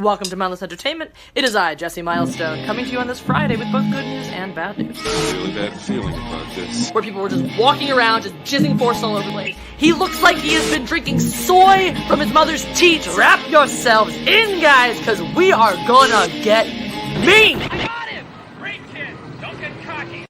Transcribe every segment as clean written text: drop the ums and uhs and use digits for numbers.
Welcome to Mindless Entertainment. It is I, Jesse Milestone, coming to you on this Friday with both good news and bad news. I have a really bad feeling about this. Where people were just walking around, just jizzing force all over the place. He looks like he has been drinking soy from his mother's teat. Wrap yourselves in, guys, because we are gonna get mean! I got him! Great kid! Don't get cocky!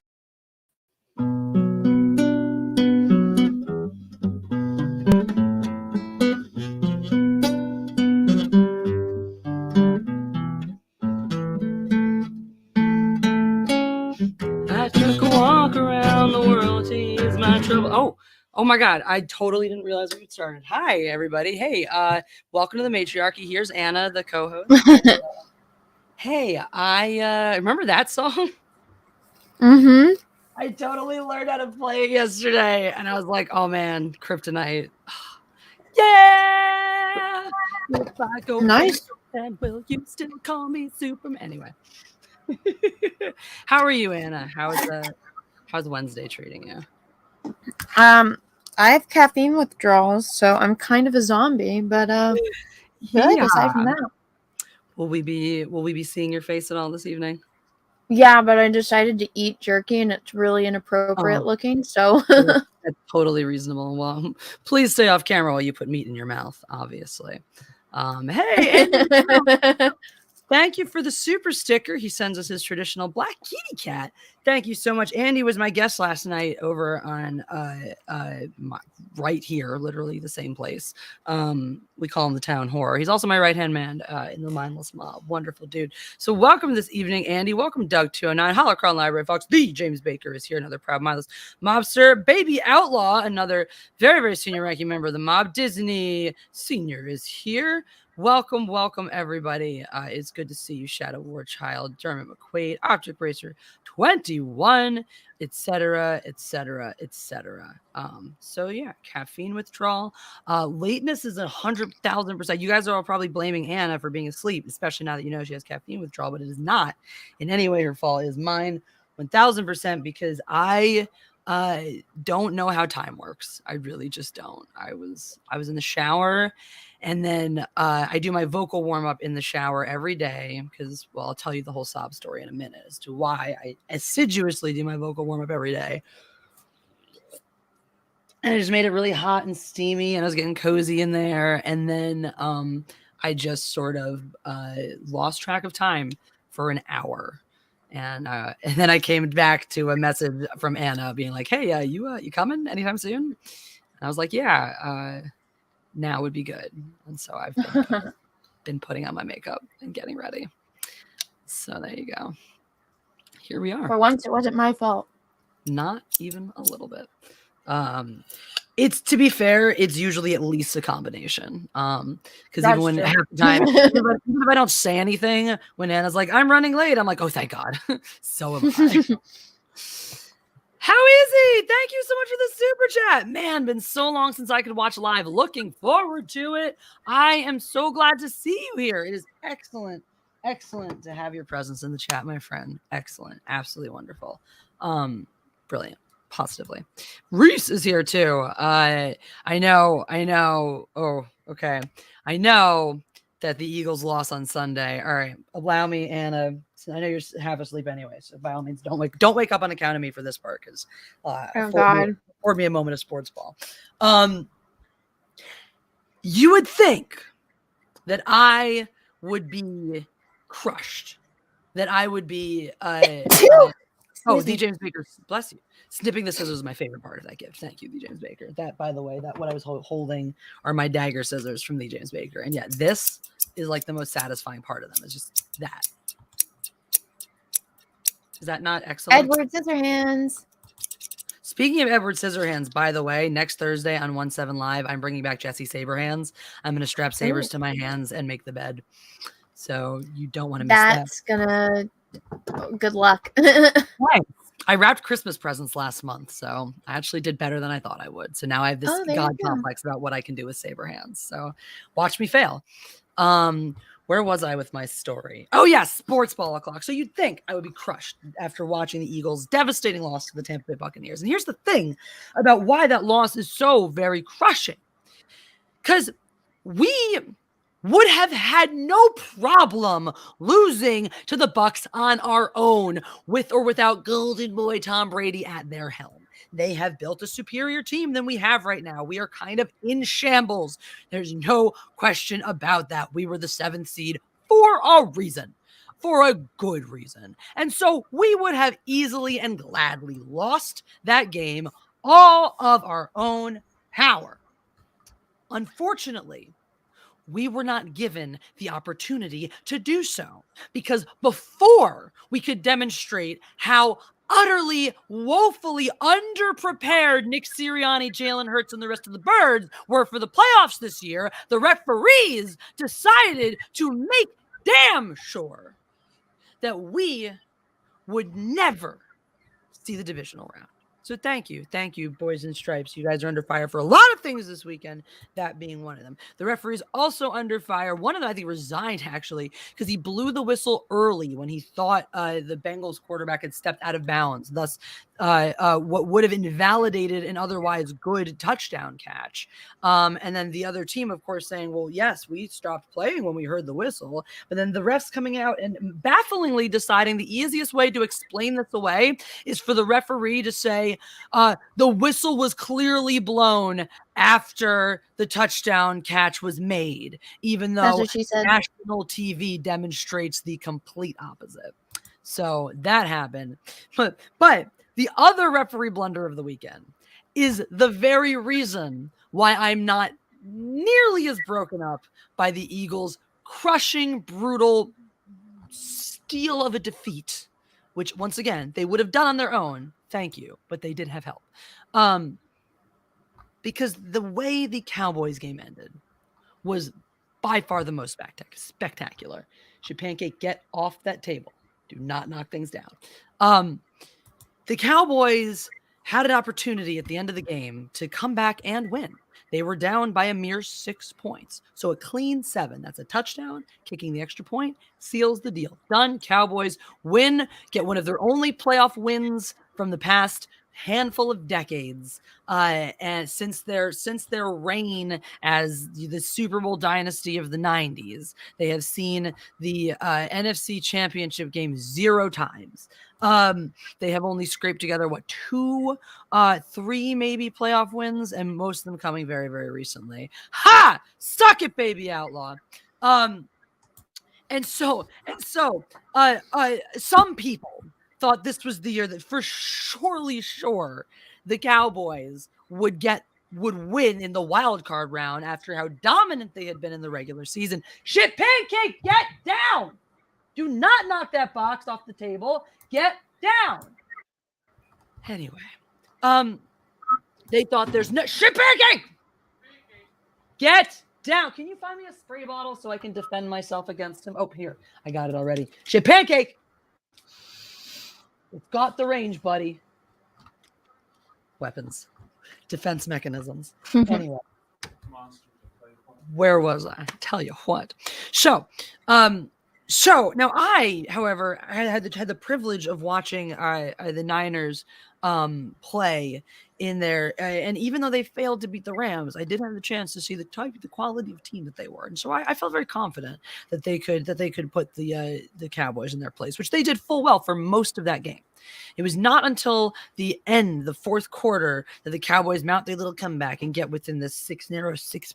I took a walk around the world to ease my trouble. Oh my God, I totally didn't realize we had started. Hi, everybody. Hey, welcome to the Matriarchy. Here's Anna, the co-host. Hey, I remember that song? Mm-hmm. I totally learned how to play it yesterday, and I was like, oh man, Kryptonite. Yeah! If I go Nice. then will you still call me Superman? Anyway. How are you, Anna? How's Wednesday treating you? I have caffeine withdrawals, so I'm kind of a zombie, but good aside from that. Will we be seeing your face at all this evening? Yeah, but I decided to eat jerky and it's really inappropriate looking, so That's totally reasonable. Well, please stay off camera while you put meat in your mouth, obviously. Hey, and thank you for the super sticker. He sends us his traditional black kitty cat. Thank you so much. Andy was my guest last night over on right here, literally the same place. We call him the Town Horror. He's also my right-hand man in the Mindless Mob. Wonderful dude. So welcome this evening, Andy. Welcome, Doug209. Holocron Library Fox. The James Baker is here, another proud mindless mobster. Baby Outlaw, another very, very senior ranking member of the mob. Disney Senior is here. Welcome, everybody. It's good to see you, Shadow War Child, Dermot McQuaid, Object Racer 21, etc. So yeah, caffeine withdrawal. Lateness is 100,000%. You guys are all probably blaming Anna for being asleep, especially now that you know she has caffeine withdrawal, but it is not in any way her fault. It is mine 1,000% because I don't know how time works. I really just don't. I was in the shower. And then I do my vocal warm-up in the shower every day because, well, I'll tell you the whole sob story in a minute as to why I assiduously do my vocal warm-up every day. And I just made it really hot and steamy, and I was getting cozy in there. And then I just sort of lost track of time for an hour. And then I came back to a message from Anna being like, hey, you coming anytime soon? And I was like, yeah, now would be good. And so I've been putting on my makeup and getting ready. So there you go. Here we are. For once it wasn't my fault. Not even a little bit. It's, to be fair, it's usually at least a combination. Because even when half the time, even if I don't say anything, when Anna's like, I'm running late, I'm like, oh, thank God. So am I. How is he? Thank you so much for the super chat. Man, been so long since I could watch live. Looking forward to it. I am so glad to see you here. It is excellent to have your presence in the chat, my friend. Excellent. Absolutely wonderful. Brilliant. Positively. Reese is here too. I know. Oh, okay. I know that the Eagles lost on Sunday. All right. Allow me, Anna. I know you're half asleep anyway, so by all means, don't wake up on account of me for this part, because afford me a moment of sports ball. You would think that I would be crushed, that I would be the James Baker, bless you. Snipping the scissors is my favorite part of that gift. Thank you, the James Baker. That, by the way, that what I was holding are my dagger scissors from the James Baker. And yeah, this is like the most satisfying part of them. It's just that. Is that not excellent? Edward Scissorhands. Speaking of Edward Scissorhands, by the way, next Thursday on 1/7 Live, I'm bringing back Jesse Saberhands. I'm going to strap sabers to my hands and make the bed. So you don't want to miss that. That's gonna. Good luck. Right. I wrapped Christmas presents last month, so I actually did better than I thought I would. So now I have this God complex about what I can do with saber hands. So watch me fail. Where was I with my story? Oh, yes, sports ball o'clock. So you'd think I would be crushed after watching the Eagles' devastating loss to the Tampa Bay Buccaneers. And here's the thing about why that loss is so very crushing. Because we would have had no problem losing to the Bucs on our own, with or without Golden Boy Tom Brady at their helm. They have built a superior team than we have right now. We are kind of in shambles. There's no question about that. We were the 7th seed for a reason, for a good reason. And so we would have easily and gladly lost that game all of our own power. Unfortunately, we were not given the opportunity to do so, because before we could demonstrate how utterly, woefully underprepared Nick Sirianni, Jalen Hurts, and the rest of the Birds were for the playoffs this year, the referees decided to make damn sure that we would never see the divisional round. So thank you, Boys in Stripes. You guys are under fire for a lot of things this weekend, that being one of them. The referee's also under fire. One of them, I think, resigned, actually, because he blew the whistle early when he thought the Bengals quarterback had stepped out of bounds, thus what would have invalidated an otherwise good touchdown catch. And then the other team, of course, saying, well, yes, we stopped playing when we heard the whistle. But then the refs coming out and bafflingly deciding the easiest way to explain this away is for the referee to say, the whistle was clearly blown after the touchdown catch was made, even though national TV demonstrates the complete opposite. So that happened. But the other referee blunder of the weekend is the very reason why I'm not nearly as broken up by the Eagles' crushing, brutal steal of a defeat, which, once again, they would have done on their own. Thank you. But they did have help. Because the way the Cowboys game ended was by far the most spectacular. Should Pancake get off that table? Do not knock things down. The Cowboys had an opportunity at the end of the game to come back and win. They were down by a mere 6 points. So a clean 7. That's a touchdown. Kicking the extra point seals the deal. Done. Cowboys win, get one of their only playoff wins from the past handful of decades, and since their reign as the Super Bowl dynasty of the 90s, they have seen the NFC Championship game 0 times. They have only scraped together 2, 3 maybe playoff wins, and most of them coming very, very recently. Ha! Suck it, baby outlaw. And so some people thought this was the year that for sure the Cowboys would win in the wild card round after how dominant they had been in the regular season. Shit, Pancake, get down! Do not knock that box off the table. Get down. Anyway, they thought there's no shit, Pancake. Get down. Can you find me a spray bottle so I can defend myself against him? Oh, here, I got it already. Shit, Pancake. It's got the range, buddy. Weapons. Defense mechanisms. Anyway. Where was I? Tell you what. So now I, however, had the privilege of watching the Niners play in there, and even though they failed to beat the Rams, I did have the chance to see the quality of team that they were, and so I felt very confident that they could put the Cowboys in their place, which they did full well for most of that game. It was not until the end, the fourth quarter, that the Cowboys mount their little comeback and get within the 6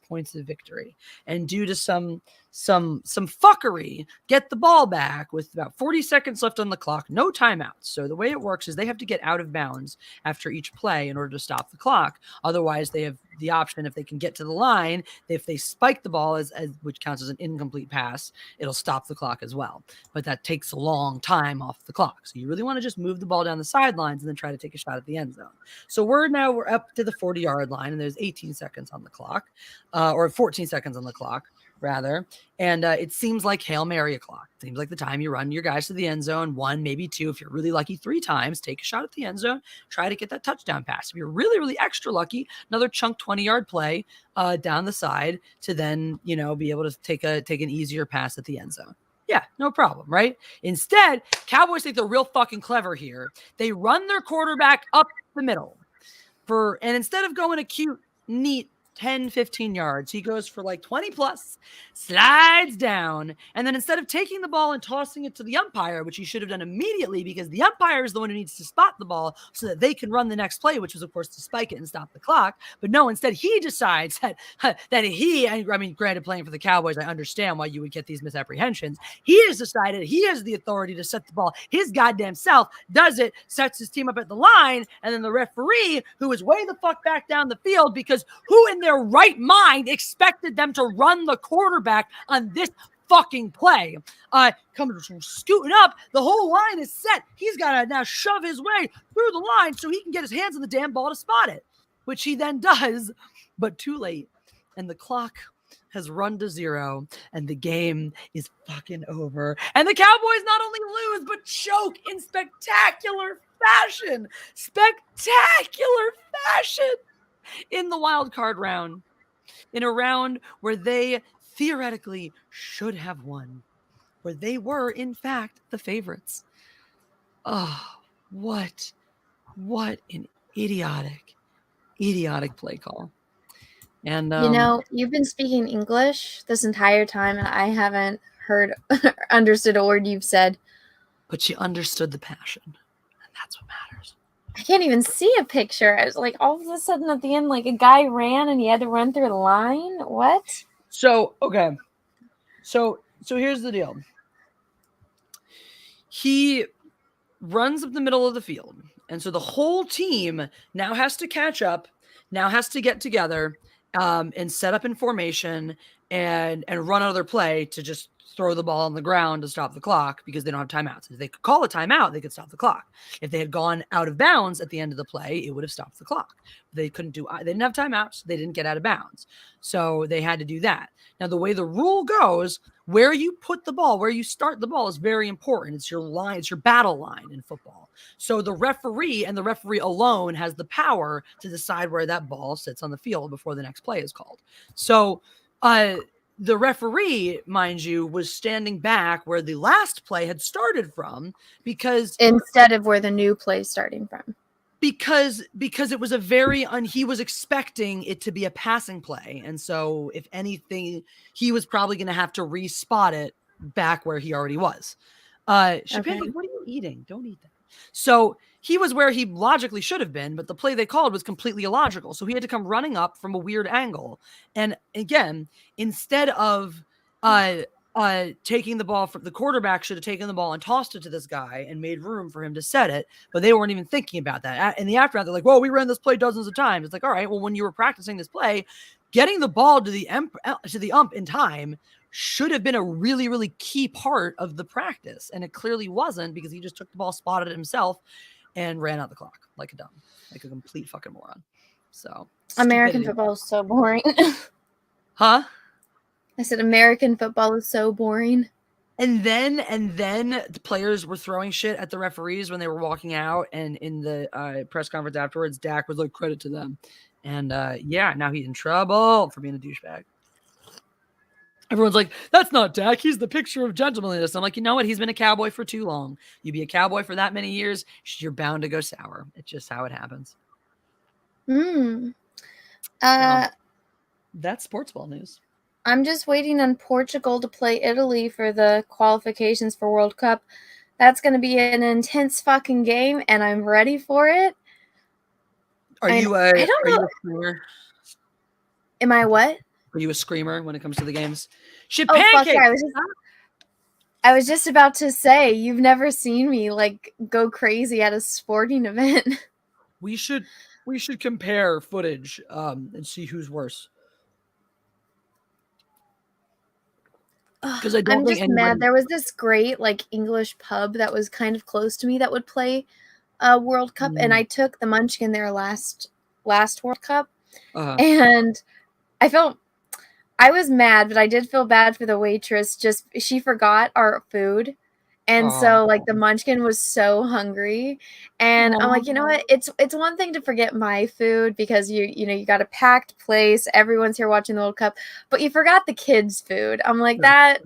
points of victory, and due to some fuckery, get the ball back with about 40 seconds left on the clock, no timeouts. So the way it works is they have to get out of bounds after each play in order to stop the clock. Otherwise, they have the option, if they can get to the line, if they spike the ball, as which counts as an incomplete pass, it'll stop the clock as well. But that takes a long time off the clock. So you really want to just move the ball down the sidelines and then try to take a shot at the end zone. So we're up to the 40-yard line, and there's 18 seconds on the clock, or 14 seconds on the clock, rather. And it seems like Hail Mary o'clock. It seems like the time you run your guys to the end zone, 1, maybe 2. If you're really lucky, 3 times, take a shot at the end zone, try to get that touchdown pass. If you're really, really extra lucky, another chunk 20-yard play down the side to then, be able to take an easier pass at the end zone. Yeah, no problem, right? Instead, Cowboys think they're real fucking clever here. They run their quarterback up the middle and instead of going a cute, neat 10, 15 yards. He goes for like 20 plus, slides down, and then instead of taking the ball and tossing it to the umpire, which he should have done immediately because the umpire is the one who needs to spot the ball so that they can run the next play, which was, of course, to spike it and stop the clock. But no, instead he decides that he, I mean, granted, playing for the Cowboys, I understand why you would get these misapprehensions. He has decided he has the authority to set the ball his goddamn self, does it, sets his team up at the line, and then the referee, who is way the fuck back down the field, because who in their right mind expected them to run the quarterback on this fucking play, comes scooting up. The whole line is set. He's got to now shove his way through the line so he can get his hands on the damn ball to spot it, which he then does, but too late. And the clock has run to 0, and the game is fucking over. And the Cowboys not only lose, but choke in spectacular fashion. Spectacular fashion in the wild card round. In a round where they theoretically should have won. Where they were, in fact, the favorites. Oh, what an idiotic play call. And you've been speaking English this entire time, and I haven't heard understood a word you've said. But you understood the passion, and that's what matters. I can't even see a picture. I was like, all of a sudden at the end, like a guy ran and he had to run through the line. What? So, okay. So here's the deal. He runs up the middle of the field. And so the whole team now has to catch up, now has to get together and set up in formation and run another play to just throw the ball on the ground to stop the clock because they don't have timeouts. If they could call a timeout, they could stop the clock. If they had gone out of bounds at the end of the play, it would have stopped the clock. They didn't have timeouts. They didn't get out of bounds. So they had to do that. Now, the way the rule goes, where you put the ball, where you start the ball is very important. It's your line, it's your battle line in football. So the referee and the referee alone has the power to decide where that ball sits on the field before the next play is called. So, the referee, mind you, was standing back where the last play had started from because instead of where the new play is starting from. Because it was he was expecting it to be a passing play. And so if anything, he was probably going to have to respot it back where he already was. Champagne, what are you eating? Don't eat that. So he was where he logically should have been, but the play they called was completely illogical. So he had to come running up from a weird angle. And again, instead of taking the ball from the quarterback, should have taken the ball and tossed it to this guy and made room for him to set it. But they weren't even thinking about that. In the aftermath, they're like, well, we ran this play dozens of times. It's like, all right, well, when you were practicing this play, getting the ball to the ump in time should have been a really, really key part of the practice. And it clearly wasn't because he just took the ball, spotted it himself, and ran out the clock like a complete fucking moron. So American football is so boring. Huh? I said American football is so boring. And then the players were throwing shit at the referees when they were walking out. And in the press conference afterwards, Dak was like, credit to them. And now he's in trouble for being a douchebag. Everyone's like, that's not Dak. He's the picture of gentlemanliness. I'm like, you know what? He's been a Cowboy for too long. You be a Cowboy for that many years, you're bound to go sour. It's just how it happens. That's sports ball news. I'm just waiting on Portugal to play Italy for the qualifications for World Cup. That's going to be an intense fucking game, and I'm ready for it. Are you a screamer? Am I what? Are you a screamer when it comes to the games? Fuck yeah, I was just about to say, you've never seen me like go crazy at a sporting event. We should compare footage and see who's worse. Because I'm just mad. There was this great like English pub that was kind of close to me that would play World Cup, and I took the Munchkin there last World Cup, and I was mad, but I did feel bad for the waitress. Just she forgot our food, and so like the Munchkin was so hungry, and I'm like, you know what? It's one thing to forget my food because you got a packed place, everyone's here watching the World Cup, but you forgot the kids' food. I'm like that's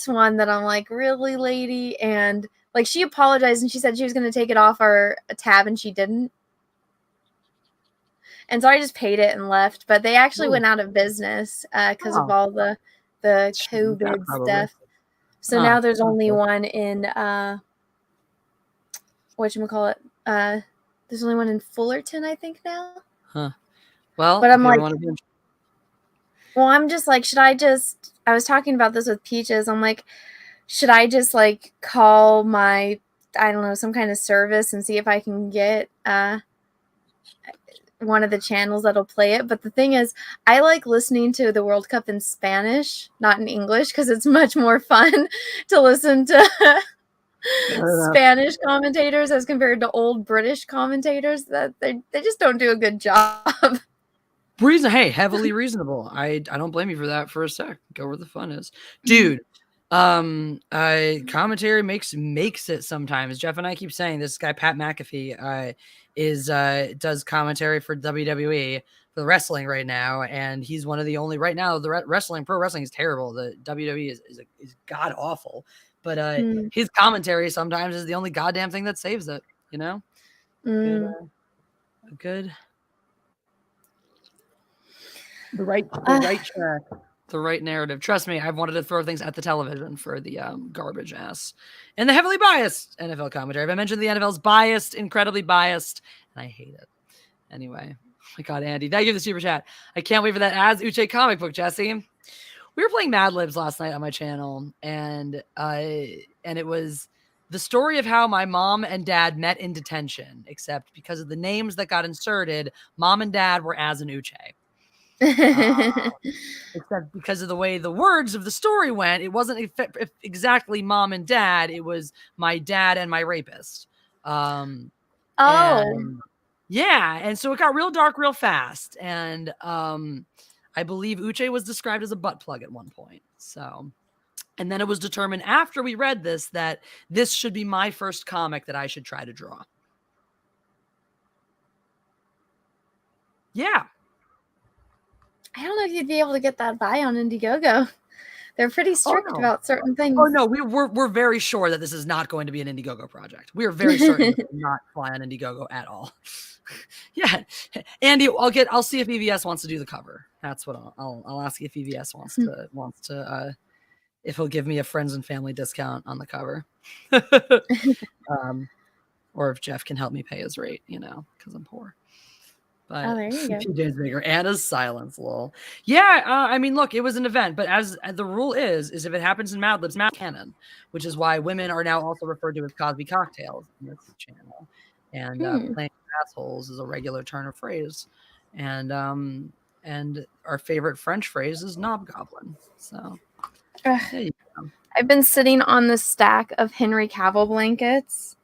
one that I'm like, really, lady? And like she apologized and she said she was going to take it off our tab, and she didn't. And so I just paid it and left. But they actually went out of business because of all the COVID stuff. So now there's only one in whatchamacallit? There's only one in Fullerton, I think now. Huh. Well, but I'm like, well, I'm just like, I was talking about this with Peaches. I'm like, should I just like call my, I don't know, some kind of service and see if I can get one of the channels that'll play it? But the thing is, I like listening to the World Cup in Spanish, not in English, because it's much more fun to listen to Spanish commentators as compared to old British commentators. That they just don't do a good job. Hey, heavily reasonable. I don't blame you for that for a sec. Go where the fun is, dude. Commentary makes it sometimes. Jeff and I keep saying this guy Pat McAfee does commentary for WWE for the wrestling right now, and he's one of the only right now. The pro wrestling is terrible. The WWE is god awful, but his commentary sometimes is the only goddamn thing that saves it. You know, good. The right track. The right narrative. Trust me, I've wanted to throw things at the television for the garbage ass and the heavily biased NFL commentary. I mentioned the NFL's biased, incredibly biased, and I hate it. Anyway, oh my God, Andy, thank you for the super chat. I can't wait for that As Uche comic book, Jesse. We were playing Mad Libs last night on my channel, and it was the story of how my mom and dad met in detention, except because of the names that got inserted, mom and dad were Az and Uche. Except because of the way the words of the story went, it wasn't exactly mom and dad. It was my dad and my rapist. And so it got real dark real fast. And I believe Uche was described as a butt plug at one point. So, and then it was determined after we read this that this should be my first comic that I should try to draw. Yeah. I don't know if you'd be able to get that by on Indiegogo. They're pretty strict about certain things. Oh no, we're very sure that this is not going to be an Indiegogo project. We are very certain it will not fly on Indiegogo at all. Yeah, Andy, I'll see if EVS wants to do the cover. That's what I'll ask if EVS wants to if he'll give me a friends and family discount on the cover, or if Jeff can help me pay his rate, because I'm poor. But there you go. PJ's bigger. Anna's silence, lol. Yeah, I mean, look, it was an event, but as the rule is if it happens in Mad Libs, Mad canon, which is why women are now also referred to as Cosby cocktails in this channel, and playing assholes is a regular turn of phrase, and our favorite French phrase is knob goblin. So there you go. I've been sitting on the stack of Henry Cavill blankets.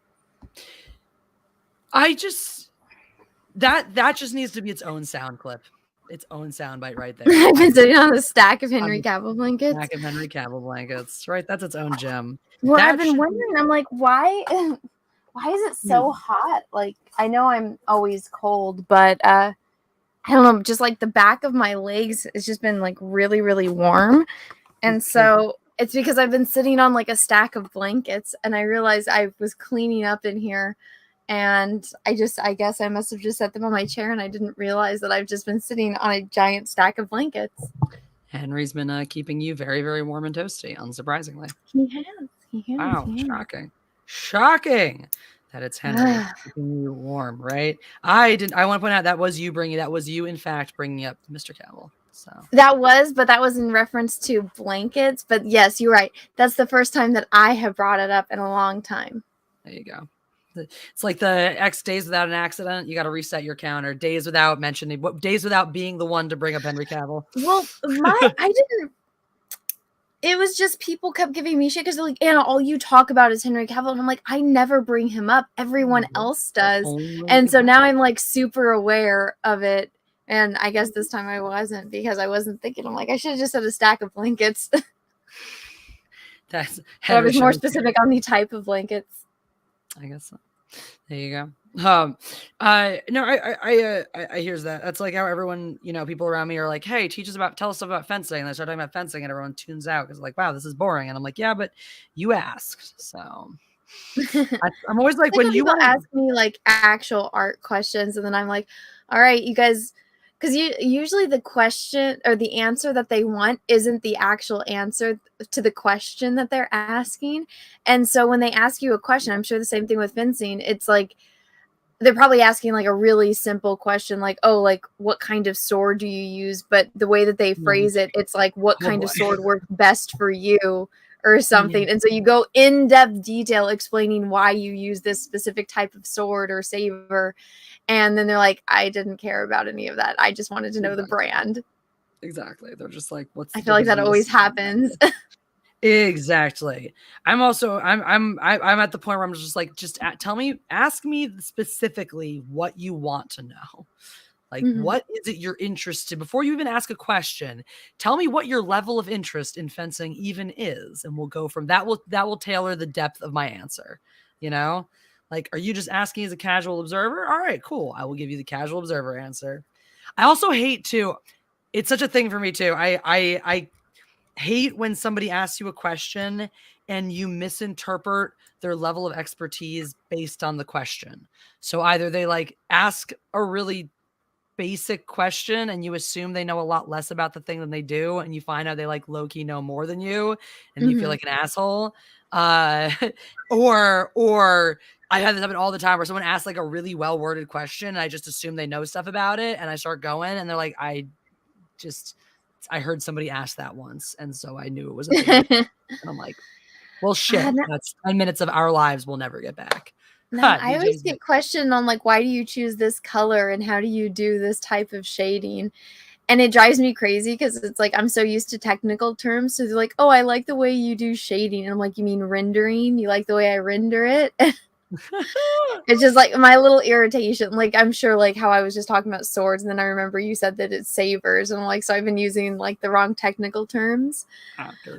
That just needs to be its own sound clip, its own sound bite right there. I've been sitting on the stack of Henry Cavill blankets. Stack of Henry Cavill blankets, right? That's its own gem. Well, I've been wondering. I'm like, why is it so hot? Like, I know I'm always cold, but I don't know. Just like the back of my legs, it's just been like really, really warm, and so it's because I've been sitting on like a stack of blankets, and I realized I was cleaning up in here. And I guess I must have just set them on my chair, and I didn't realize that I've just been sitting on a giant stack of blankets. Henry's been keeping you very, very warm and toasty, unsurprisingly. He has. Wow, shocking that it's Henry keeping you warm, right? I want to point out that was you, in fact, bringing up Mr. Cavill. So that was in reference to blankets. But yes, you're right. That's the first time that I have brought it up in a long time. There you go. It's like the X days without an accident. You got to reset your counter. Days without being the one to bring up Henry Cavill. Well, I didn't. It was just people kept giving me shit because they're like, Anna, all you talk about is Henry Cavill. And I'm like, I never bring him up. Everyone else does. And so now I'm like super aware of it. And I guess this time I wasn't because I wasn't thinking. I'm like, I should have just said a stack of blankets. I was more specific on the type of blankets. I guess so. There you go. No, I hears that. That's like how everyone, people around me are like, hey, tell us about fencing. And I start talking about fencing and everyone tunes out because like, wow, this is boring. And I'm like, yeah, but you asked. So I'm always like, when you want to ask me like actual art questions, and then I'm like, all right, you guys, because usually the question or the answer that they want isn't the actual answer to the question that they're asking. And so when they ask you a question, I'm sure the same thing with fencing, it's like they're probably asking like a really simple question, like, oh, like what kind of sword do you use? But the way that they phrase it, it's like, what kind of sword works best for you or something. And so you go in depth detail explaining why you use this specific type of sword or saber. And then they're like, I didn't care about any of that. I just wanted to know the brand. Exactly. They're just like, what's I feel like that always happens. Exactly. I'm at the point where I'm just like, ask me specifically what you want to know. Like, what is it you're interested before you even ask a question? Tell me what your level of interest in fencing even is, and we'll go from that. Will tailor the depth of my answer. You know, like, are you just asking as a casual observer? All right, cool. I will give you the casual observer answer. I also hate to. It's such a thing for me too. I hate when somebody asks you a question and you misinterpret their level of expertise based on the question. So either they like ask a really basic question and you assume they know a lot less about the thing than they do, and you find out they like low-key know more than you, and you feel like an asshole. Or I have this happen all the time where someone asks like a really well-worded question and I just assume they know stuff about it, and I start going and they're like, I heard somebody ask that once, and so I knew it was a big deal. And I'm like, well, shit, that's 10 minutes of our lives we'll never get back. No, I always get questioned on like, why do you choose this color and how do you do this type of shading? And it drives me crazy because it's like I'm so used to technical terms. So they're like, oh, I like the way you do shading. And I'm like, you mean rendering? You like the way I render it? It's just like my little irritation. Like, I'm sure like how I was just talking about swords, and then I remember you said that it's sabers, and I'm like, so I've been using like the wrong technical terms.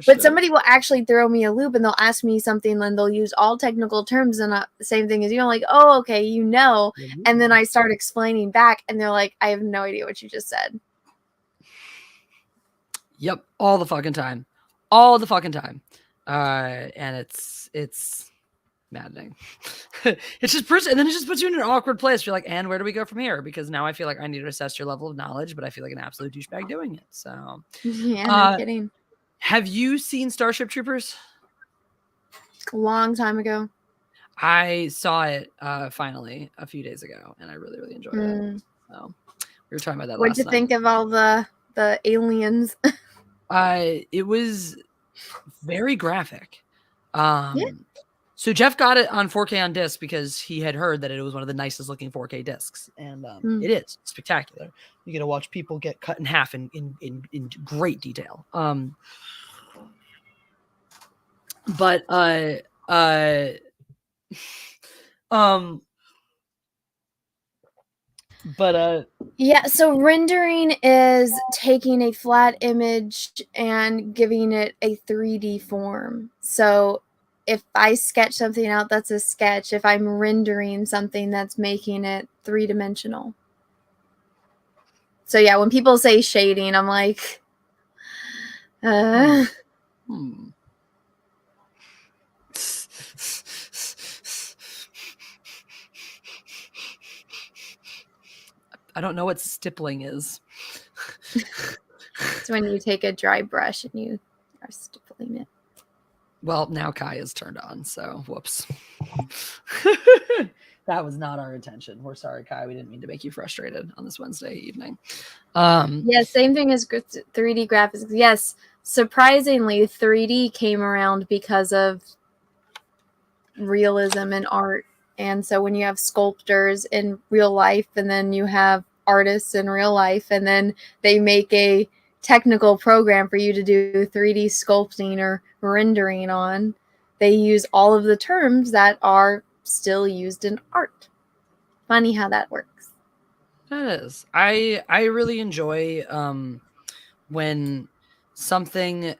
But somebody will actually throw me a loop and they'll ask me something and they'll use all technical terms, and the same thing as you know, like, oh, okay, you know. And then I start explaining back and they're like, I have no idea what you just said. Yep, all the fucking time. And it's maddening. And then it just puts you in an awkward place. You're like, and where do we go from here? Because now I feel like I need to assess your level of knowledge, but I feel like an absolute douchebag doing it. So yeah, no kidding. Have you seen Starship Troopers? A long time ago. I saw it finally a few days ago, and I really, really enjoyed it. So we were talking about that. What'd you think of all the aliens? It was very graphic. So Jeff got it on 4K on disc because he had heard that it was one of the nicest looking 4K discs, and it is spectacular. You get to watch people get cut in half in great detail. Yeah, so rendering is taking a flat image and giving it a 3D form. So if I sketch something out, that's a sketch. If I'm rendering something, that's making it 3-dimensional. So yeah, when people say shading, I'm like, I don't know what stippling is. It's when you take a dry brush and you are stippling it. Well, now Kai is turned on, so whoops. That was not our intention. We're sorry, Kai. We didn't mean to make you frustrated on this Wednesday evening. Yeah, same thing as 3D graphics. Yes, surprisingly, 3D came around because of realism in art. And so when you have sculptors in real life, and then you have artists in real life, and then they make a technical program for you to do 3D sculpting or rendering on, they use all of the terms that are still used in art. Funny how that works. That is. I really enjoy when something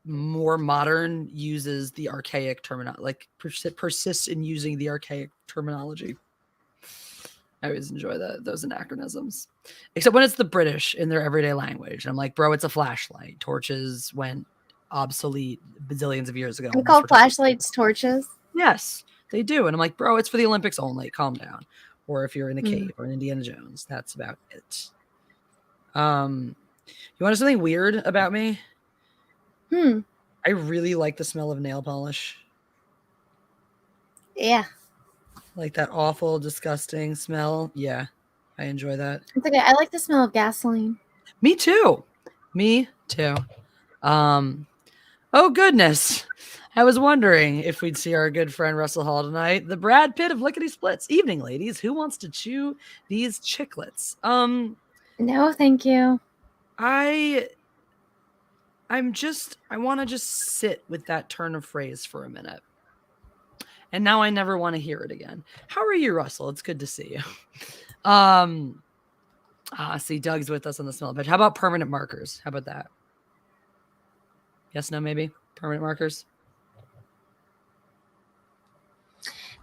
more modern uses the archaic terminology, like persists in using the archaic terminology. I always enjoy those anachronisms, except when it's the British in their everyday language. I'm like, bro, it's a flashlight. Torches went obsolete bazillions of years ago. We call flashlights torches. Yes, they do. And I'm like, bro, it's for the Olympics only. Calm down. Or if you're in a cave or in Indiana Jones, that's about it. You want to know something weird about me? I really like the smell of nail polish. Yeah. Like that awful, disgusting smell. Yeah, I enjoy that. It's okay. I like the smell of gasoline. Me too. Me too. Oh goodness. I was wondering if we'd see our good friend Russell Hall tonight. The Brad Pitt of Lickety Splits. Evening, ladies. Who wants to chew these chiclets? No, thank you. I want to just sit with that turn of phrase for a minute. And now I never want to hear it again. How are you, Russell? It's good to see you. See, Doug's with us on the smell pitch. How about permanent markers? How about that? Yes, no, maybe? Permanent markers?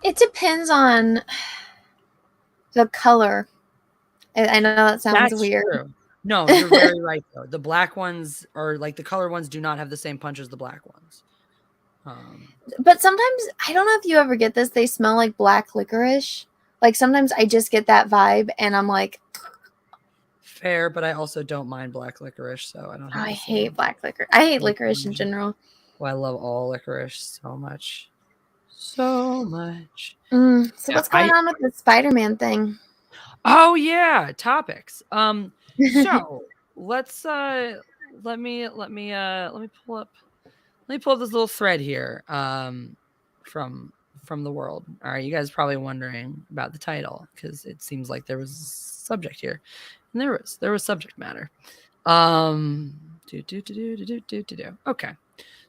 It depends on the color. I know that sounds weird. True. No, you're very right, though. The black ones or like the color ones do not have the same punch as the black ones. But sometimes, I don't know if you ever get this, they smell like black licorice. Like sometimes I just get that vibe and I'm like, fair, but I also don't mind black licorice, so I don't have I hate black licorice. I hate licorice in general. Well, I love all licorice so much. So much. So what's going on with the Spider-Man thing? Oh yeah, topics. So let's let me pull up this little thread here from the world. All right, you guys are probably wondering about the title because it seems like there was subject here. And there was subject matter. Okay.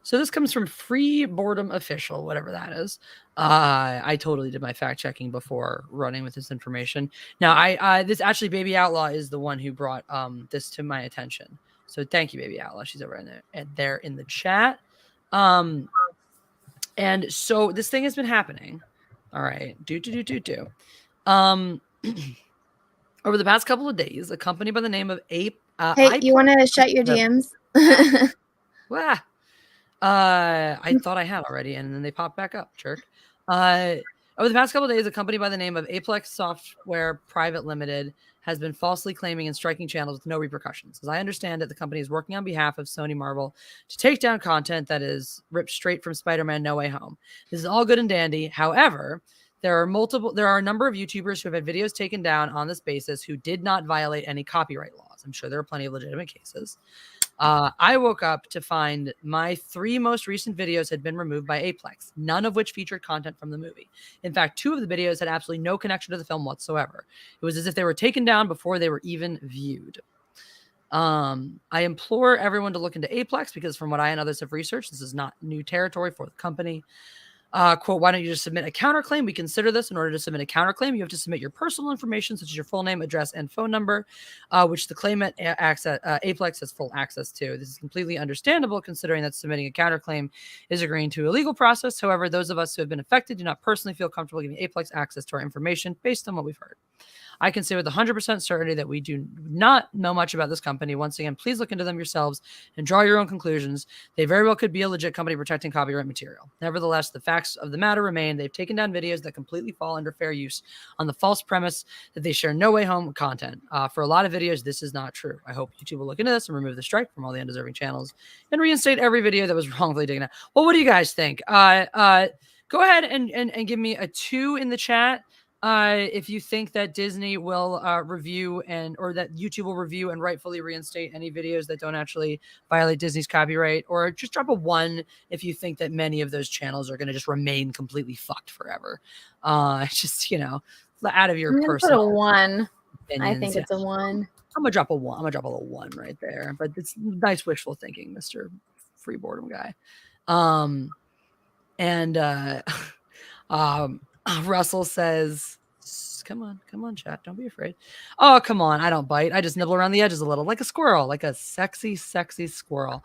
So this comes from Free Boredom Official, whatever that is. I totally did my fact checking before running with this information. Now, this actually Baby Outlaw is the one who brought this to my attention. So thank you, Baby Outlaw. She's over in there in the chat. And so this thing has been happening. All right. Over the past couple of days, a company by the name of Hey, you want to shut your DMs? Wow. I thought I had already, and then they popped back up. Jerk. Over the past couple of days, a company by the name of Aiplex Software Private Limited has been falsely claiming and striking channels with no repercussions. As I understand it, the company is working on behalf of Sony Marvel to take down content that is ripped straight from Spider-Man No Way Home. This is all good and dandy. However, there are a number of YouTubers who have had videos taken down on this basis who did not violate any copyright laws. I'm sure there are plenty of legitimate cases. I woke up to find my 3 most recent videos had been removed by Aiplex, none of which featured content from the movie. In fact, 2 of the videos had absolutely no connection to the film whatsoever. It was as if they were taken down before they were even viewed. I implore everyone to look into Aiplex because from what I and others have researched, this is not new territory for the company. Quote, why don't you just submit a counterclaim? We consider this. In order to submit a counterclaim, you have to submit your personal information, such as your full name, address, and phone number, which the claimant Aiplex has full access to. This is completely understandable considering that submitting a counterclaim is agreeing to a legal process. However, those of us who have been affected do not personally feel comfortable giving Aiplex access to our information based on what we've heard. I can say with 100% certainty that we do not know much about this company. Once again, please look into them yourselves and draw your own conclusions. They very well could be a legit company protecting copyright material. Nevertheless, the facts of the matter remain. They've taken down videos that completely fall under fair use on the false premise that they share No Way Home content. For a lot of videos, this is not true. I hope YouTube will look into this and remove the strike from all the undeserving channels and reinstate every video that was wrongfully taken out. Well, what do you guys think? Go ahead and give me a 2 in the chat. If you think that Disney will review or that YouTube will review and rightfully reinstate any videos that don't actually violate Disney's copyright, or just drop a 1 if you think that many of those channels are going to just remain completely fucked forever. Just, out of your personal. Put a 1. Opinions. I think it's a 1. I'm gonna drop a 1. I'm gonna drop a little 1 right there, but it's nice wishful thinking, Mr. Free Boredom guy. Russell says, come on, chat. Don't be afraid. Oh, come on. I don't bite. I just nibble around the edges a little like a squirrel, like a sexy, sexy squirrel.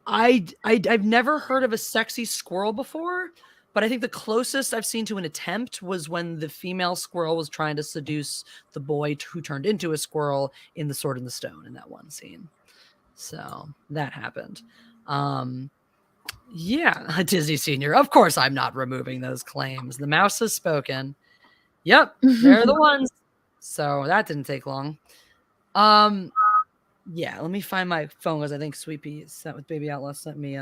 I've never heard of a sexy squirrel before, but I think the closest I've seen to an attempt was when the female squirrel was trying to seduce the boy who turned into a squirrel in The Sword in the Stone in that one scene. So that happened. Yeah, Disney Senior. Of course, I'm not removing those claims. The mouse has spoken. Yep, they're the ones. So that didn't take long. Yeah, let me find my phone because I think Sweet Pea sent with Baby Outlaw sent me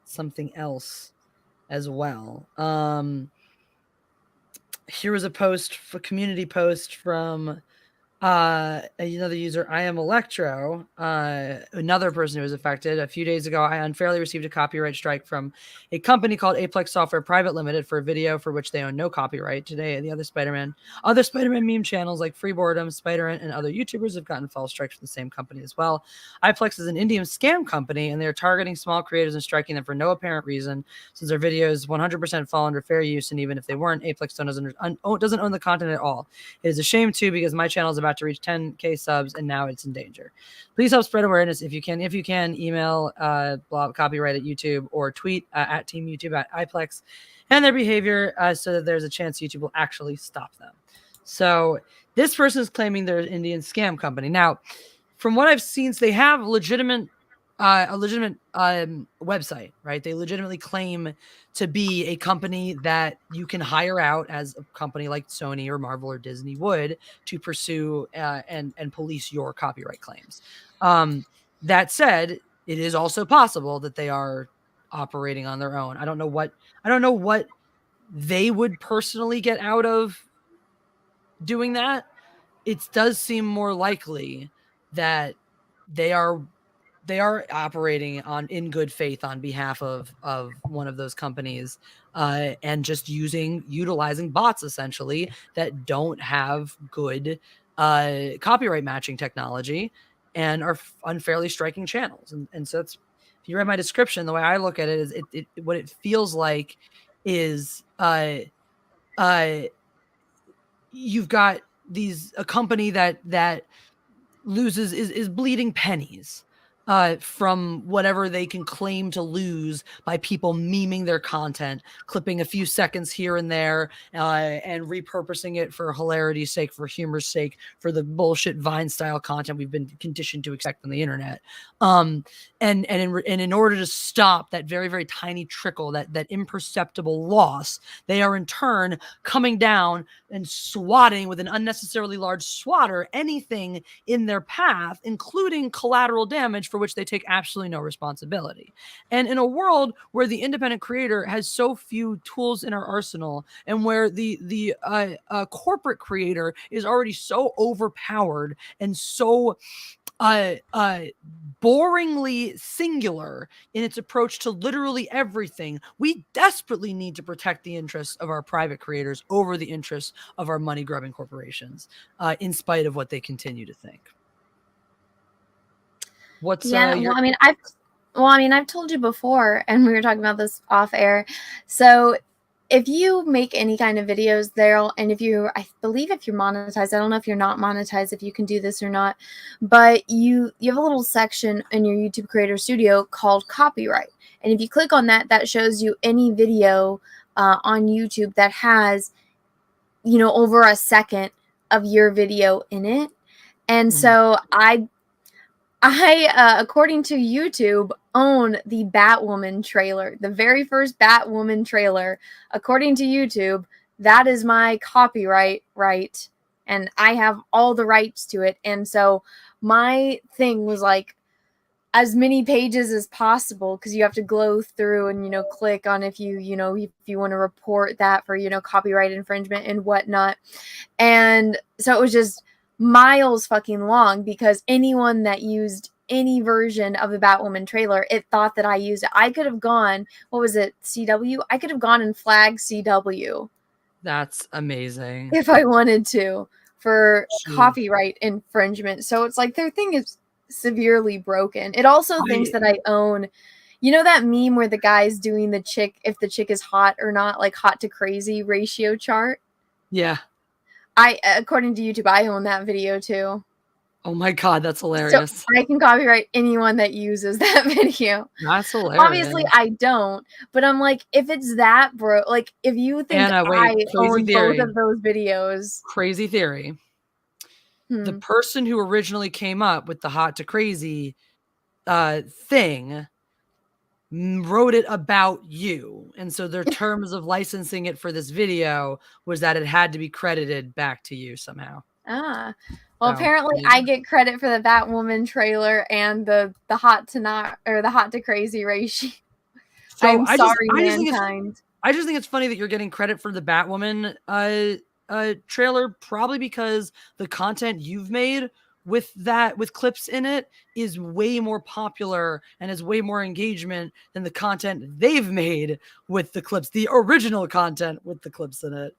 something else as well. Here was a community post from another user, I am Electro, another person who was affected. A few days ago, I unfairly received a copyright strike from a company called Aiplex Software Private Limited for a video for which they own no copyright. Today, the other Spider-Man meme channels like Free Boredom, Spider-Man, and other YouTubers have gotten false strikes from the same company as well. Aiplex is an Indian scam company, and they are targeting small creators and striking them for no apparent reason, since their videos 100% fall under fair use, and even if they weren't, Aiplex doesn't own the content at all. It is a shame, too, because my channel is about to reach 10K subs and now it's in danger. Please help spread awareness if you can. If you can, email copyright at YouTube or tweet at Team YouTube at Aiplex and their behavior so that there's a chance YouTube will actually stop them. So this person is claiming they're an Indian scam company. Now, from what I've seen, so they have a legitimate website, right? They legitimately claim to be a company that you can hire out as a company like Sony or Marvel or Disney would to pursue and police your copyright claims. That said, it is also possible that they are operating on their own. I don't know what they would personally get out of doing that. It does seem more likely that they are operating in good faith on behalf of one of those companies and just utilizing bots essentially that don't have good copyright matching technology and are unfairly striking channels. And so if you read my description, the way I look at it is what it feels like is you've got a company that loses is bleeding pennies from whatever they can claim to lose by people memeing their content, clipping a few seconds here and there, and repurposing it for hilarity's sake, for humor's sake, for the bullshit Vine style content we've been conditioned to expect on the internet. And in order to stop that very, very tiny trickle, that imperceptible loss, they are in turn coming down and swatting with an unnecessarily large swatter anything in their path, including collateral damage for which they take absolutely no responsibility. And in a world where the independent creator has so few tools in our arsenal, and where the corporate creator is already so overpowered and so boringly singular in its approach to literally everything, we desperately need to protect the interests of our private creators over the interests of our money-grubbing corporations, in spite of what they continue to think. I've told you before, and we were talking about this off air. So if you make any kind of videos there, and I believe if you're monetized, I don't know if you're not monetized, if you can do this or not, but you have a little section in your YouTube Creator Studio called copyright. And if you click on that, that shows you any video on YouTube that has, over a second of your video in it. And so I according to YouTube, own the Batwoman trailer, the very first Batwoman trailer. According to YouTube, that is my copyright right, and I have all the rights to it. And so my thing was like, as many pages as possible, because you have to go through and click on if you want to report that for copyright infringement and whatnot. And so it was just miles fucking long, because anyone that used any version of the Batwoman trailer, it thought that I used it. I could have gone, what was it, CW? I could have gone and flagged CW. That's amazing. If I wanted to, for copyright infringement. So it's like their thing is severely broken. It also thinks that I own, that meme where the guy's doing the chick, if the chick is hot or not, like hot to crazy ratio chart. Yeah. According to YouTube, I own that video too. Oh my God, that's hilarious. So I can copyright anyone that uses that video. That's hilarious. Obviously, I don't, but I'm like, if it's that, bro, like if you think I own both of those videos. Crazy theory. The person who originally came up with the hot to crazy thing wrote it about you. And so their terms of licensing it for this video was that it had to be credited back to you somehow. Well, apparently yeah. I get credit for the Batwoman trailer and the hot to not, or the hot to crazy ratio. So I'm sorry, mankind. I just think it's funny that you're getting credit for the Batwoman trailer, probably because the content you've made with clips in it is way more popular and has way more engagement than the content they've made with the clips, the original content with the clips in it.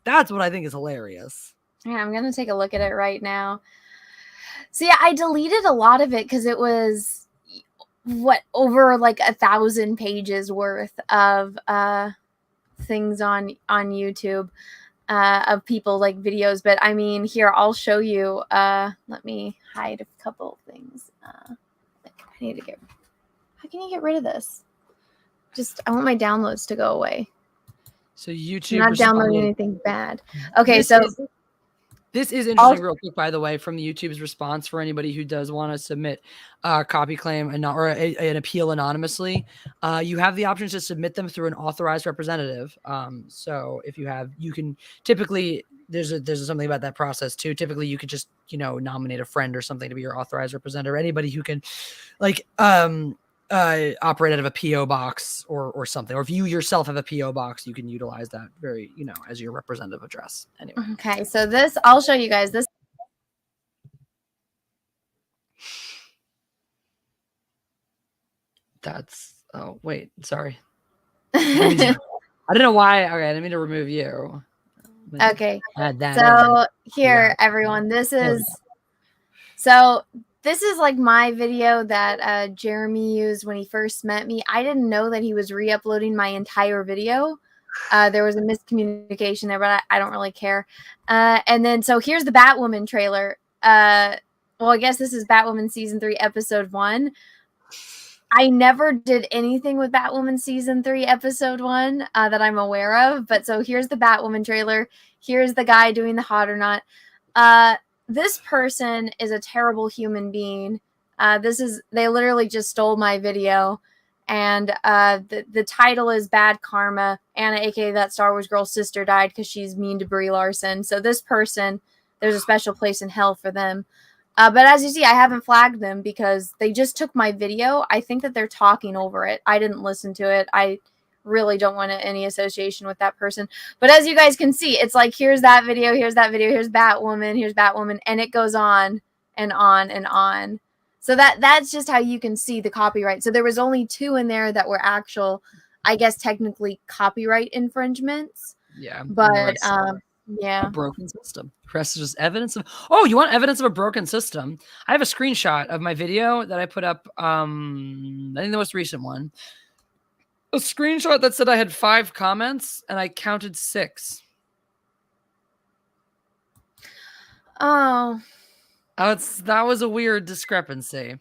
That's what I think is hilarious. Yeah, I'm gonna take a look at it right now. So yeah, I deleted a lot of it because it was over like 1,000 pages worth of things on YouTube of people like videos. But I mean, here I'll show you. Let me hide a couple of things. I need to get. How can you get rid of this? I want my downloads to go away. So YouTube, I'm not downloading anything bad. Okay, this is interesting, real quick, by the way, from the YouTube's response for anybody who does want to submit a copy claim or an appeal anonymously. You have the option to submit them through an authorized representative. So if you can typically, there's something about that process too. Typically, you could just nominate a friend or something to be your authorized representative. Or anybody who can, like, operate out of a PO box or something, or if you yourself have a PO box, you can utilize that as your representative address. Anyway. Okay, so I'll show you guys this. Oh wait, sorry. I don't know why. Okay, I didn't mean to remove you. Okay, so here, everyone, this is like my video that Jeremy used when he first met me. I didn't know that he was re-uploading my entire video. There was a miscommunication there, but I don't really care. And then, so here's the Batwoman trailer. Well, I guess this is Batwoman Season 3, Episode 1. I never did anything with Batwoman Season 3, Episode 1 that I'm aware of. But so here's the Batwoman trailer. Here's the guy doing the hot or not. This person is a terrible human being. They literally just stole my video. And the title is Bad Karma. Anna, aka that Star Wars girl's sister, died because she's mean to Brie Larson. So this person, there's a special place in hell for them. But as you see, I haven't flagged them because they just took my video. I think that they're talking over it. I didn't listen to it. I really don't want any association with that person. But as you guys can see, it's like, here's that video, here's Batwoman, here's Batwoman, and it goes on and on and on. So that's just how you can see the copyright. So there was only 2 in there that were actual, I guess, technically copyright infringements. Yeah. But yeah. A broken system. The rest is just evidence of. Oh, you want evidence of a broken system? I have a screenshot of my video that I put up. I think the most recent one. A screenshot that said I had 5 comments and I counted 6. Oh. That was a weird discrepancy.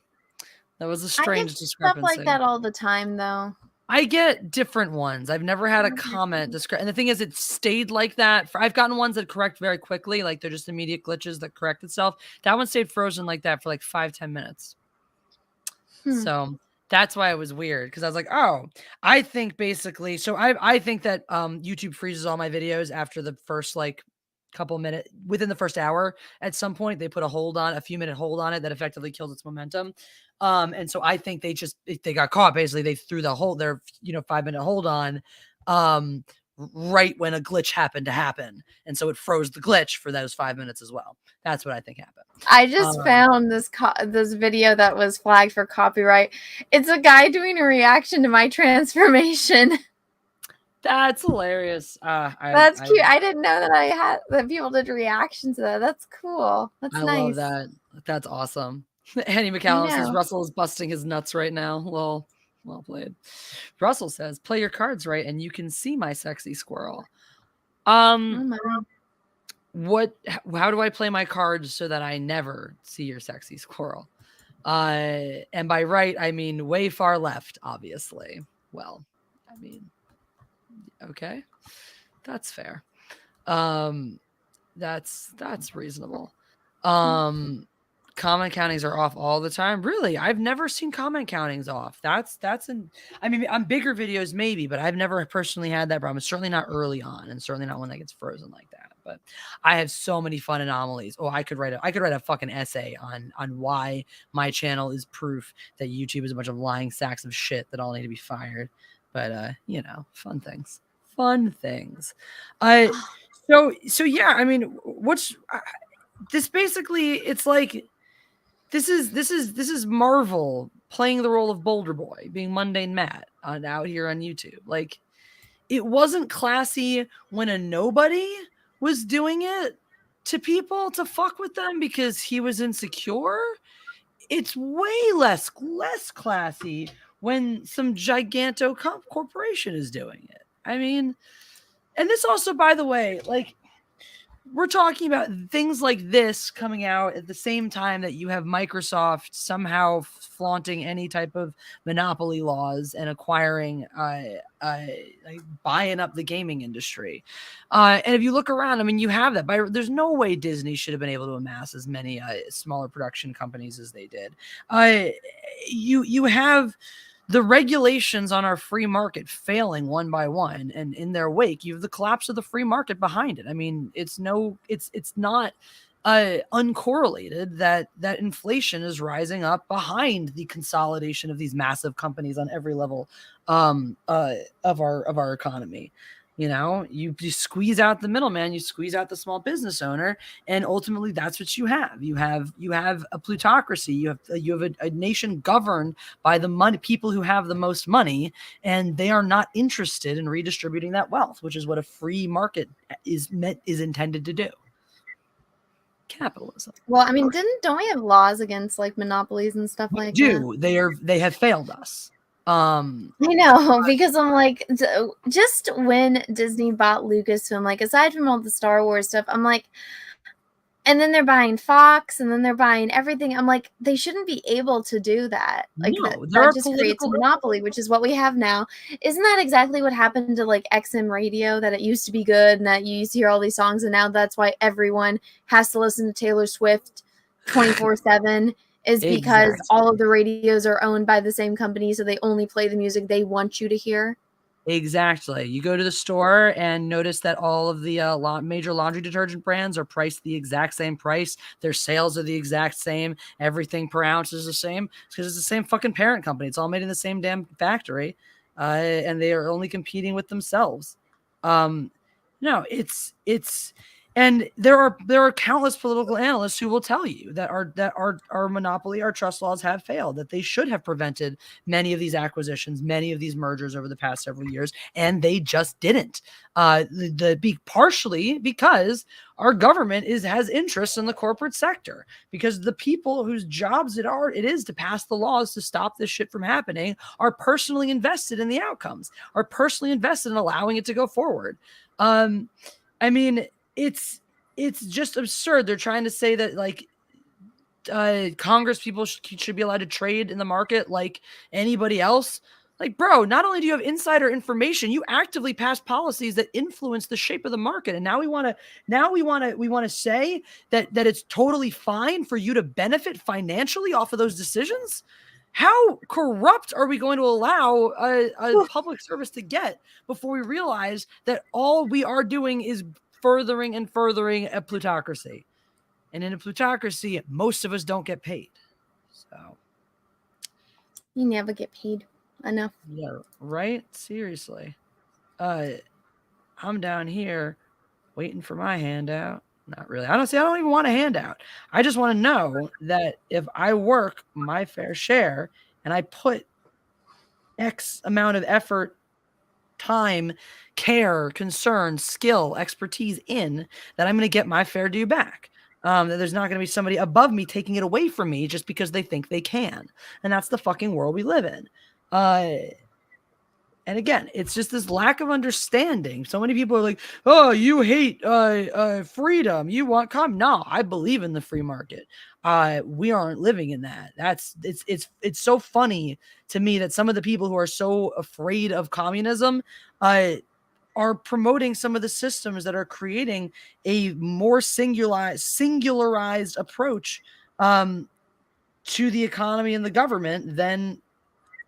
That was a strange discrepancy. Stuff like that all the time, though. I get different ones. I've never had a comment and the thing is, it stayed like that. I've gotten ones that correct very quickly, like they're just immediate glitches that correct itself. That one stayed frozen like that for like 5-10 minutes. So that's why it was weird, because I was like, oh, I think basically, so I think that YouTube freezes all my videos after the first like couple minutes, within the first hour. At some point, they put a few minute hold on it that effectively kills its momentum. And so I think they got caught. Basically, they threw their 5-minute hold on right when a glitch happened to happen, and so it froze the glitch for those 5 minutes as well. That's what I think happened. I just found this video that was flagged for copyright. It's a guy doing a reaction to my transformation. That's hilarious. That's cute. I didn't know that people did reactions to that. That's cool. That's nice. I love that. That's awesome. Annie McCallum says Russell is busting his nuts right now. Well played. Russell says, play your cards right and you can see my sexy squirrel. How do I play my cards so that I never see your sexy squirrel? And by right, I mean way far left, obviously. Well, I mean, okay, that's fair. That's reasonable. comment countings are off all the time. Really, I've never seen comment countings off. I mean, on bigger videos maybe, but I've never personally had that problem. It's certainly not early on, and certainly not when that gets frozen like that. But I have so many fun anomalies. Oh, I could write a fucking essay on why my channel is proof that YouTube is a bunch of lying sacks of shit that all need to be fired. But you know, fun things. So yeah, I mean, this basically, it's like this is Marvel playing the role of Boulder Boy, being mundane Matt out here on YouTube. Like, it wasn't classy when a nobody was doing it to people to fuck with them because he was insecure. It's way less classy when some giganto corporation is doing it. I mean, and this also, by the way, like, we're talking about things like this coming out at the same time that you have Microsoft somehow flaunting any type of monopoly laws and acquiring, like buying up the gaming industry. And if you look around, I mean, you have that. There's no way Disney should have been able to amass as many smaller production companies as they did. You have the regulations on our free market failing one by one, and in their wake, you have the collapse of the free market behind it. I mean, it's not uncorrelated that inflation is rising up behind the consolidation of these massive companies on every level of our economy. You know, you squeeze out the middleman, you squeeze out the small business owner, and ultimately that's what you have. You have a plutocracy. You have a nation governed by the money, people who have the most money, and they are not interested in redistributing that wealth, which is what a free market is intended to do. Capitalism. Well, I mean, don't we have laws against like monopolies and stuff like that? They have failed us. I know, because I'm like, just when Disney bought Lucasfilm, like, aside from all the Star Wars stuff, I'm like, and then they're buying Fox, and then they're buying everything. I'm like, they shouldn't be able to do that. Like, that just creates a monopoly, which is what we have now. Isn't that exactly what happened to like XM radio? That it used to be good, and that you used to hear all these songs, and now that's why everyone has to listen to Taylor Swift 24/7. Is because all of the radios are owned by the same company, so they only play the music they want you to hear. Exactly. You go to the store and notice that all of the major laundry detergent brands are priced the exact same price. Their sales are the exact same. Everything per ounce is the same. It's because it's the same fucking parent company. It's all made in the same damn factory, and they are only competing with themselves. No, it's. And there are countless political analysts who will tell you that our monopoly, our trust laws have failed, that they should have prevented many of these acquisitions, many of these mergers over the past several years, and they just didn't. Partially because our government has interests in the corporate sector, because the people whose jobs it is to pass the laws to stop this shit from happening are personally invested in the outcomes, are personally invested in allowing it to go forward. I mean, it's just absurd. They're trying to say that like Congress people should be allowed to trade in the market like anybody else. Like, bro, not only do you have insider information, you actively pass policies that influence the shape of the market. And now we want to say that it's totally fine for you to benefit financially off of those decisions. How corrupt are we going to allow a public service to get before we realize that all we are doing is furthering a plutocracy? And in a plutocracy, most of us don't get paid. So you never get paid enough. Yeah, right? Seriously. I'm down here waiting for my handout. Not really. I don't even want a handout. I just want to know that if I work my fair share and I put X amount of effort, time, care, concern, skill, expertise in, that I'm going to get my fair due back. That there's not going to be somebody above me taking it away from me just because they think they can. And that's the fucking world we live in. And again, it's just this lack of understanding. So many people are like, oh, you hate freedom. You want No, I believe in the free market. We aren't living in that. It's so funny to me that some of the people who are so afraid of communism are promoting some of the systems that are creating a more singularized approach to the economy and the government than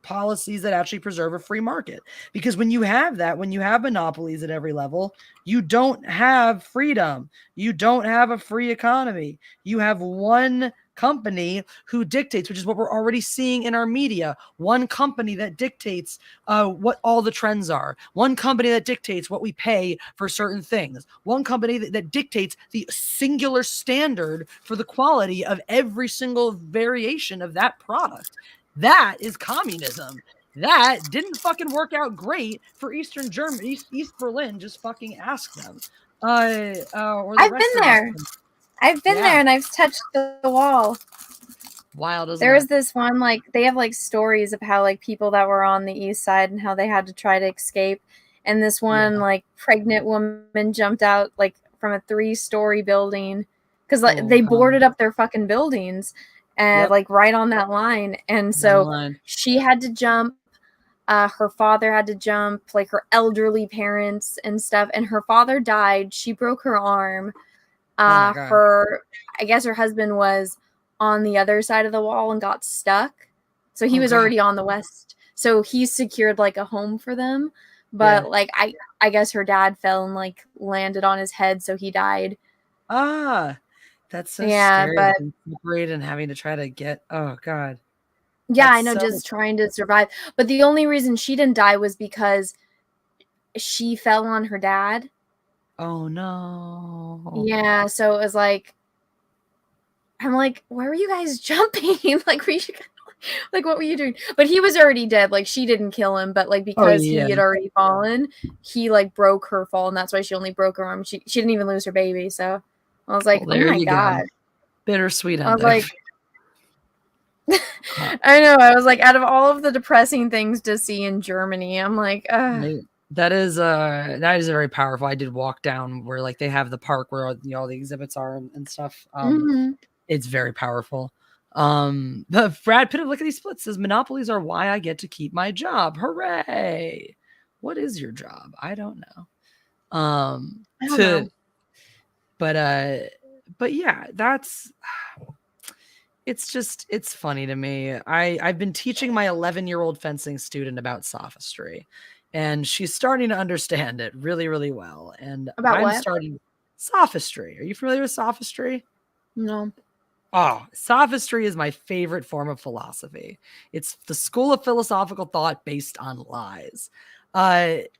policies that actually preserve a free market. Because when you have that, when you have monopolies at every level, you don't have freedom. You don't have a free economy. You have one company who dictates, which is what we're already seeing in our media. One company that dictates what all the trends are. One company that dictates what we pay for certain things. One company that dictates the singular standard for the quality of every single variation of that product. That is communism. That didn't fucking work out great for Eastern Germany, East Berlin. Just fucking ask them. Or I've been there. I've been there and I've touched the wall. Wild, isn't there it? was this one, like, they have like stories of how like people that were on the east side and how they had to try to escape. And this one like pregnant woman jumped out like from a 3-story building because like they boarded up their fucking buildings and like right on that line. And so she had to jump. Her father had to jump, like her elderly parents and stuff. And her father died. She broke her arm. I guess her husband was on the other side of the wall and got stuck. So he was already on the west. So he secured like a home for them. But like I guess her dad fell and like landed on his head, so he died. That's so scary. But separated and having to try to get God. Yeah, I know, just trying to survive. But the only reason she didn't die was because she fell on her dad. Oh no. Yeah, so it was like, I'm like, where were you guys jumping? Like, like, what were you doing? But he was already dead. Like, she didn't kill him, but like because he had already fallen, he like broke her fall, and that's why she only broke her arm. She didn't even lose her baby. So I was like, oh my God. Bittersweet ending. I was like, I know. I was like, out of all of the depressing things to see in Germany, I'm like, that is very powerful. I did walk down where like they have the park where all the exhibits are and stuff. It's very powerful. But Brad Pitt, look at these splits, says Monopolies are why I get to keep my job. Hooray! What is your job? I don't know. I don't know. But yeah, that's. It's funny to me. I've been teaching my 11-year-old fencing student about sophistry, and she's starting to understand it really, really well. And starting sophistry. Are you familiar with sophistry? No. Oh, sophistry is my favorite form of philosophy. It's the school of philosophical thought based on lies. It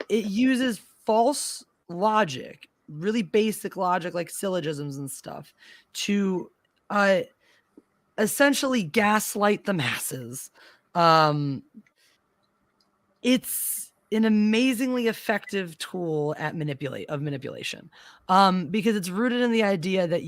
uses false logic, really basic logic like syllogisms and stuff, to essentially gaslight the masses. It's an amazingly effective tool at manipulation, because it's rooted in the idea that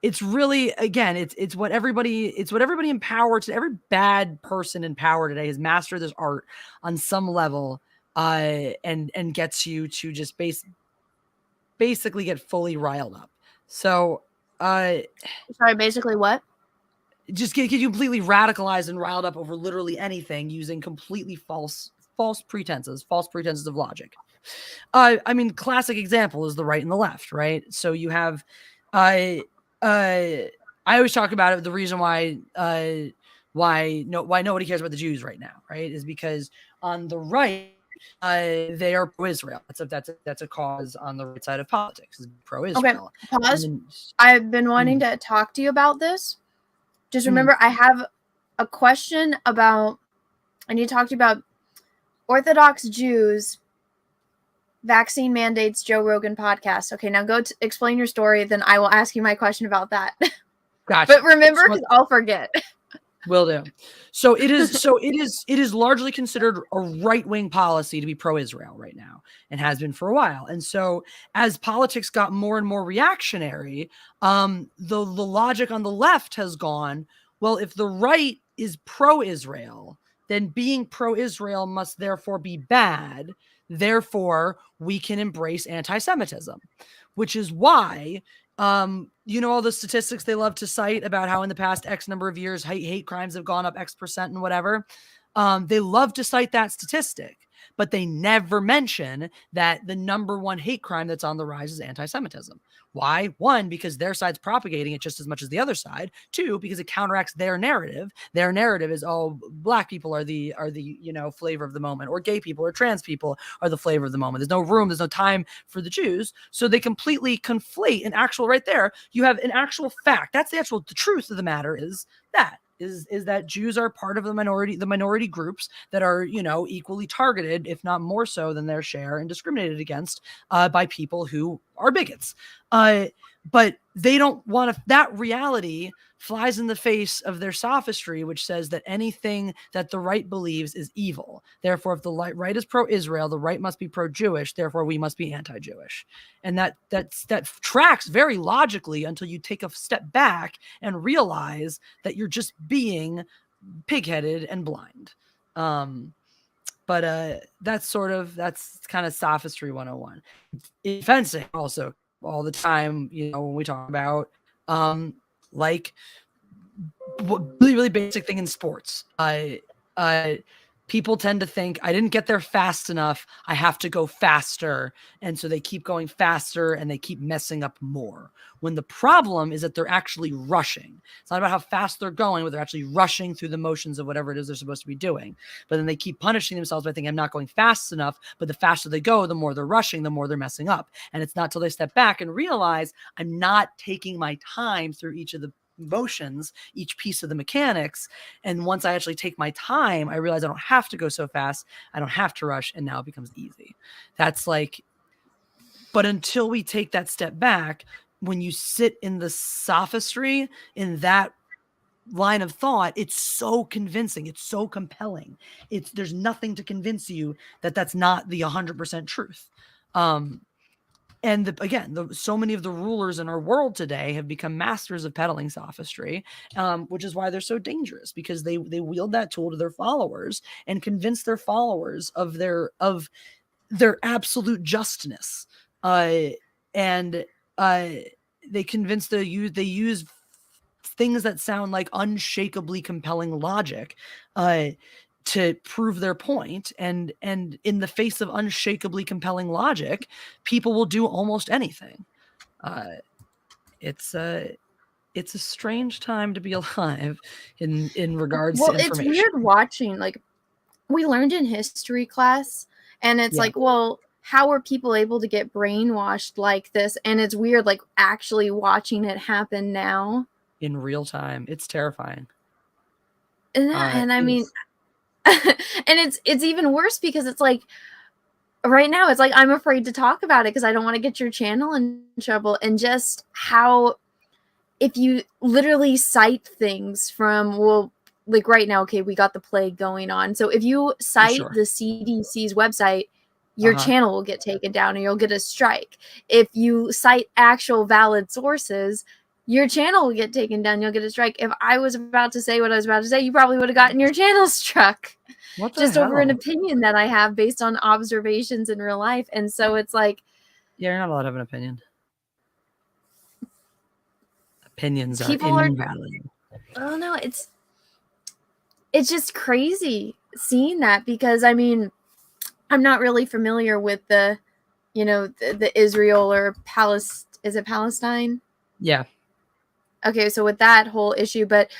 it's really, again, it's what everybody in power, every bad person in power today has mastered this art on some level, and gets you to just basically get fully riled up. So sorry, basically what? Just get you completely radicalized and riled up over literally anything using completely false pretenses of logic. I mean, classic example is the right and the left, right? So you have, I always talk about it. The reason why nobody cares about the Jews right now, right, is because on the right, they are pro-Israel. That's a cause on the right side of politics, is pro-Israel. Okay, pause. I've been wanting to talk to you about this. Just remember, I have a question about, I need to talk to you about Orthodox Jews, vaccine mandates, Joe Rogan podcast. Okay, now go explain your story, then I will ask you my question about that. Gotcha. But remember, because I'll forget. Will do. So it is largely considered a right-wing policy to be pro-Israel right now, and has been for a while. And so as politics got more and more reactionary, the logic on the left has gone, well, if the right is pro-Israel, then being pro-Israel must therefore be bad. Therefore, we can embrace anti-Semitism, which is why all the statistics they love to cite about how in the past X number of years hate crimes have gone up X% and whatever. They love to cite that statistic but they never mention that the number one hate crime that's on the rise is anti-Semitism. Why? One, because their side's propagating it just as much as the other side. Two, because it counteracts their narrative. Their narrative is, oh, black people are the flavor of the moment, or gay people or trans people are the flavor of the moment. There's no room, there's no time for the Jews. So they completely conflate an actual, right there, you have an actual fact. That's the truth of the matter is that Jews are part of the minority groups that are, equally targeted, if not more so than their share, and discriminated against by people who are bigots. But they don't want to, that reality flies in the face of their sophistry, which says that anything that the right believes is evil. Therefore, if the right is pro-Israel, the right must be pro-Jewish. Therefore, we must be anti-Jewish. And that tracks very logically until you take a step back and realize that you're just being pig-headed and blind. But that's kind of sophistry 101. In fencing also all the time, when we talk about like really, really basic thing in sports. People tend to think, I didn't get there fast enough, I have to go faster. And so they keep going faster and they keep messing up more. When the problem is that they're actually rushing. It's not about how fast they're going, but they're actually rushing through the motions of whatever it is they're supposed to be doing. But then they keep punishing themselves by thinking, I'm not going fast enough. But the faster they go, the more they're rushing, the more they're messing up. And it's not till they step back and realize, I'm not taking my time through each of the motions, each piece of the mechanics. And once I actually take my time, I realize I don't have to go so fast. I don't have to rush. And now it becomes easy. That's like, but until we take that step back, when you sit in the sophistry, in that line of thought, it's so convincing. It's so compelling. There's nothing to convince you that that's not the 100% truth. And so many of the rulers in our world today have become masters of peddling sophistry, which is why they're so dangerous, because they wield that tool to their followers and convince their followers of their absolute justness. They convince they use things that sound like unshakably compelling logic to prove their point. And in the face of unshakably compelling logic, people will do almost anything. It's a strange time to be alive in regards to information. It's weird watching, like, we learned in history class, and it's like, well, how are people able to get brainwashed like this? And it's weird, like, actually watching it happen now. In real time. It's terrifying. And I mean... and it's even worse because it's like right now it's like I'm afraid to talk about it because I don't want to get your channel in trouble. And just how if you literally cite things from, well, like right now, okay, we got the plague going on, so if you cite the CDC's website, your channel will get taken down and you'll get a strike. If you cite actual valid sources, your channel will get taken down. You'll get a strike. If I was about to say what I was about to say, you probably would have gotten your channel struck. Just over an opinion that I have based on observations in real life. And so it's like, yeah, you're not allowed to have an opinion. Opinions are invalid. Oh no, it's just crazy seeing that, because I mean, I'm not really familiar with the Israel or is it Palestine? Yeah. Okay, so with that whole issue, but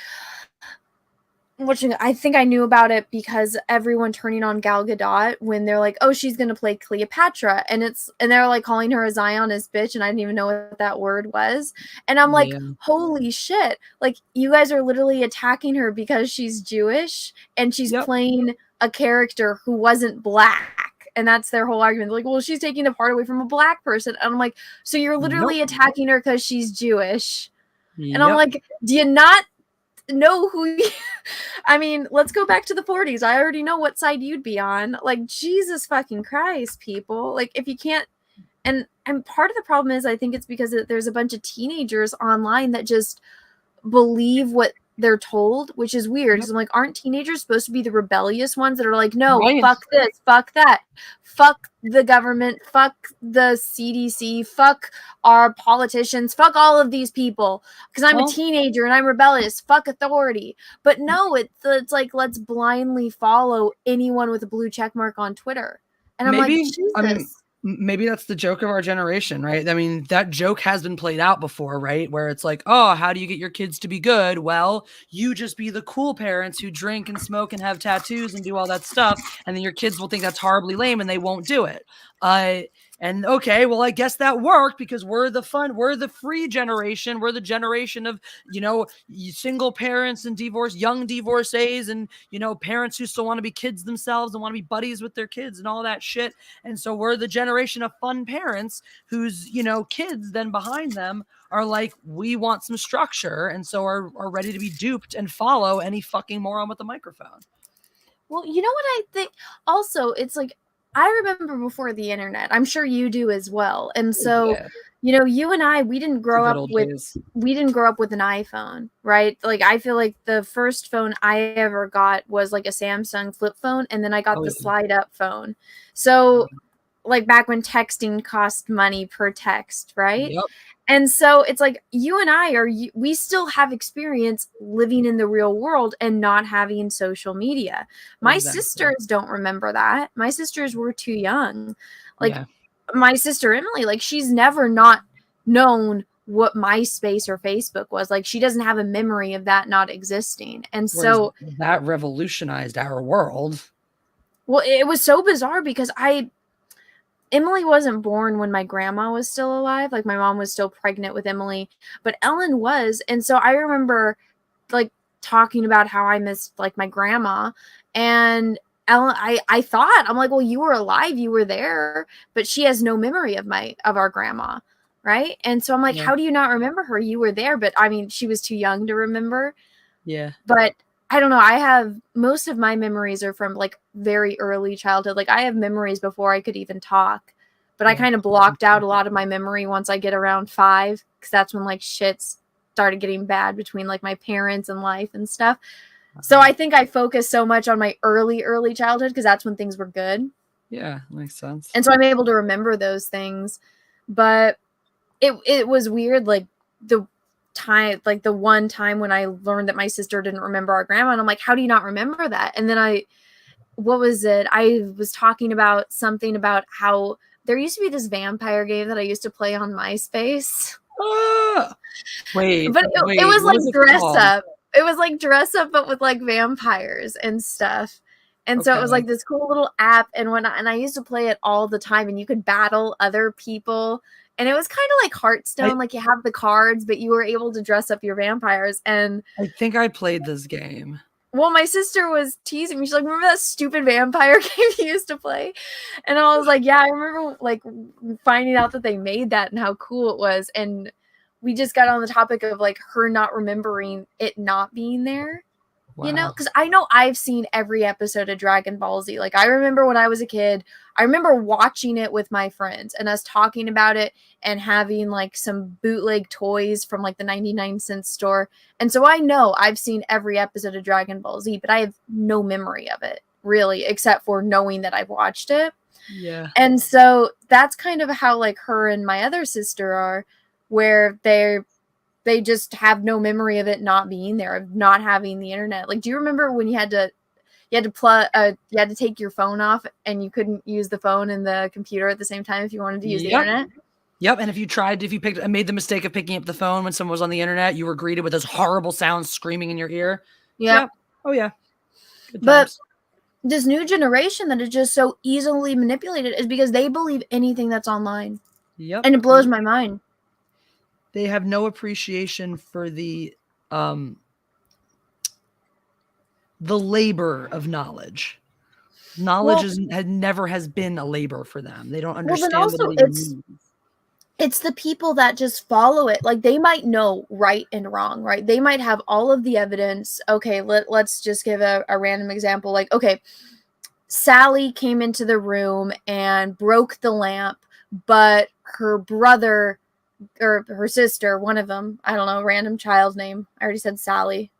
I think I knew about it because everyone turning on Gal Gadot when they're like, oh, she's gonna play Cleopatra, and they're like calling her a Zionist bitch, and I didn't even know what that word was, and I'm like, holy shit, like you guys are literally attacking her because she's Jewish and she's playing a character who wasn't black. And that's their whole argument. They're like, well, she's taking the part away from a black person. And I'm like, so you're literally attacking her because she's Jewish. And I'm like, do you not know who I mean, let's go back to the 40s. I already know what side you'd be on. Like, Jesus fucking Christ, people. Like, if you can't, and part of the problem is, I think it's because there's a bunch of teenagers online that just believe what they're told, which is weird. Because I'm like, aren't teenagers supposed to be the rebellious ones that are like, no, fuck this, fuck that, fuck the government, fuck the CDC, fuck our politicians, fuck all of these people because I'm a teenager and I'm rebellious, fuck authority. But no, it's like, let's blindly follow anyone with a blue check mark on Twitter. And I'm like, maybe, Jesus. I mean, maybe that's the joke of our generation, right? I mean, that joke has been played out before, right? Where it's like, oh, how do you get your kids to be good? Well, you just be the cool parents who drink and smoke and have tattoos and do all that stuff. And then your kids will think that's horribly lame and they won't do it. And okay, well, I guess that worked because we're the free generation. We're the generation of, single parents and young divorcees and, parents who still want to be kids themselves and want to be buddies with their kids and all that shit. And so we're the generation of fun parents whose, kids then behind them are like, we want some structure. And so are ready to be duped and follow any fucking moron with a microphone. Well, you know what I think? Also, it's like, I remember before the internet. I'm sure you do as well. And so, you and I, we didn't grow up with an iPhone, right? Like, I feel like the first phone I ever got was like a Samsung flip phone, and then I got the slide up phone. So, like back when texting cost money per text, right? Yep. And so it's like you and I we still have experience living in the real world and not having social media. My sisters don't remember that. My sisters were too young. Like my sister Emily, like she's never not known what MySpace or Facebook was. Like she doesn't have a memory of that not existing. And so that revolutionized our world. Well, it was so bizarre because Emily wasn't born when my grandma was still alive. Like my mom was still pregnant with Emily, but Ellen was. And so I remember like talking about how I missed like my grandma, and Ellen, I thought, I'm like, well, you were alive, you were there, but she has no memory of our grandma. Right. And so I'm like, how do you not remember her? You were there, but I mean, she was too young to remember. Yeah. But I don't know. I have most of my memories are from like very early childhood. Like I have memories before I could even talk, but I kind of blocked out a lot of my memory once I get around 5, because that's when like shit's started getting bad between like my parents and life and stuff. So I think I focus so much on my early childhood because that's when things were good. Yeah, makes sense. And so I'm able to remember those things. But it was weird, like the one time when I learned that my sister didn't remember our grandma, and I'm like, how do you not remember that? And then what was it? I was talking about something about how there used to be this vampire game that I used to play on MySpace. Wait, but it was like dress up. It was like dress up, but with like vampires and stuff. And so it was like this cool little app, and I used to play it all the time, and you could battle other people. And it was kind of like Hearthstone, like you have the cards, but you were able to dress up your vampires. And I think I played this game. Well, my sister was teasing me. She's like, remember that stupid vampire game you used to play? And I was like, yeah, I remember like finding out that they made that and how cool it was. And we just got on the topic of like her not remembering it not being there. Wow. You know, because I know I've seen every episode of Dragon Ball Z. Like, I remember when I was a kid, I remember watching it with my friends and us talking about it and having like some bootleg toys from like the 99-cent store. And so I know I've seen every episode of Dragon Ball Z, but I have no memory of it really, except for knowing that I've watched it. Yeah. And so that's kind of how like her and my other sister are, where they just have no memory of it not being there, of not having the internet. Like, do you remember when you had to take your phone off and you couldn't use the phone and the computer at the same time if you wanted to use the internet? Yep. And if you made the mistake of picking up the phone when someone was on the internet, you were greeted with those horrible sounds screaming in your ear. Yep. Oh yeah. But this new generation that is just so easily manipulated is because they believe anything that's online. Yep. And it blows my mind. They have no appreciation for the labor of knowledge. Knowledge never has been a labor for them. They don't understand what it means. It's the people that just follow it. Like, they might know right and wrong, right? They might have all of the evidence. Okay, let's just give a random example. Like, okay, Sally came into the room and broke the lamp, but her brother or her sister, one of them, I don't know, random child name. I already said Sally.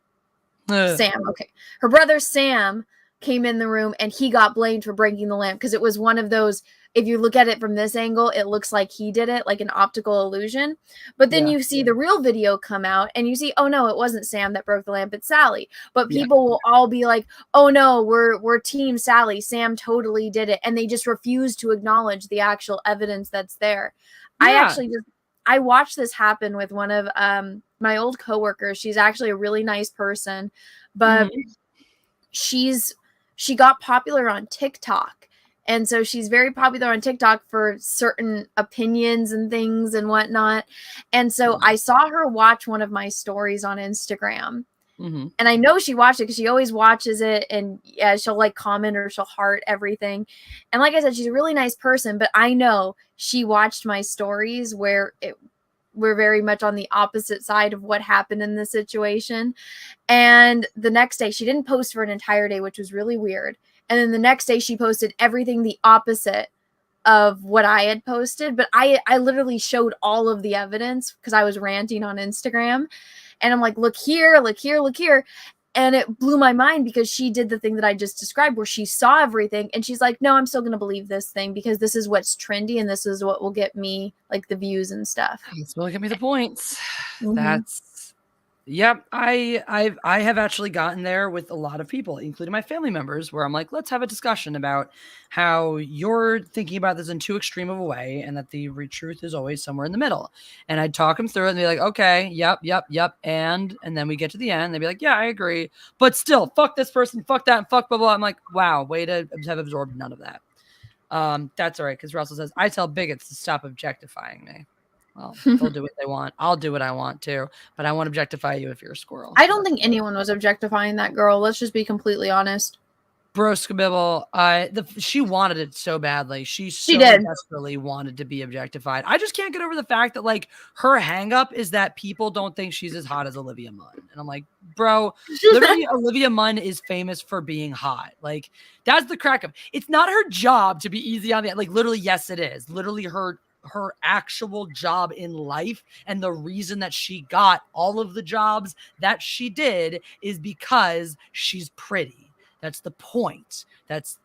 Sam. Okay. Her brother Sam came in the room and he got blamed for breaking the lamp because it was one of those if you look at it from this angle, it looks like he did it, like an optical illusion. But then you see the real video come out and you see, oh no, it wasn't Sam that broke the lamp, it's Sally. But people will all be like, oh no, we're team Sally. Sam totally did it. And they just refuse to acknowledge the actual evidence that's there. I watched this happen with one of my old coworkers. She's actually a really nice person, but she got popular on TikTok. And so she's very popular on TikTok for certain opinions and things and whatnot. And so I saw her watch one of my stories on Instagram. And I know she watched it because she always watches it, and she'll like comment or she'll heart everything. And like I said, she's a really nice person, but I know she watched my stories where we're very much on the opposite side of what happened in the situation. And the next day, she didn't post for an entire day, which was really weird. And then the next day, she posted everything the opposite of what I had posted. But I literally showed all of the evidence because I was ranting on Instagram. And I'm like, look here, look here, look here. And it blew my mind because she did the thing that I just described where she saw everything. And she's like, no, I'm still going to believe this thing because this is what's trendy. And this is what will get me like the views and stuff. This will get me the points. I have actually gotten there with a lot of people, including my family members, where I'm like, let's have a discussion about how you're thinking about this in too extreme of a way and that the truth is always somewhere in the middle. And I'd talk them through it and be like, okay, yep. And then we get to the end. They'd be like, yeah, I agree. But still, fuck this person, fuck that, and fuck blah, blah. I'm like, wow, way to have absorbed none of that. That's all right. Because Russell says, I tell bigots to stop objectifying me. Well, they'll do what they want. I'll do what I want too, but I won't objectify you if you're a squirrel. I don't think anyone was objectifying that girl. Let's just be completely honest. Bro, Skibibble, she wanted it so badly. She desperately wanted to be objectified. I just can't get over the fact that like her hang up is that people don't think she's as hot as Olivia Munn. And I'm like, bro, literally Olivia Munn is famous for being hot. Like that's the crack of it's not her job to be easy on the like literally, yes, it is. Literally her actual job in life, and the reason that she got all of the jobs that she did is because she's pretty. That's the point. That's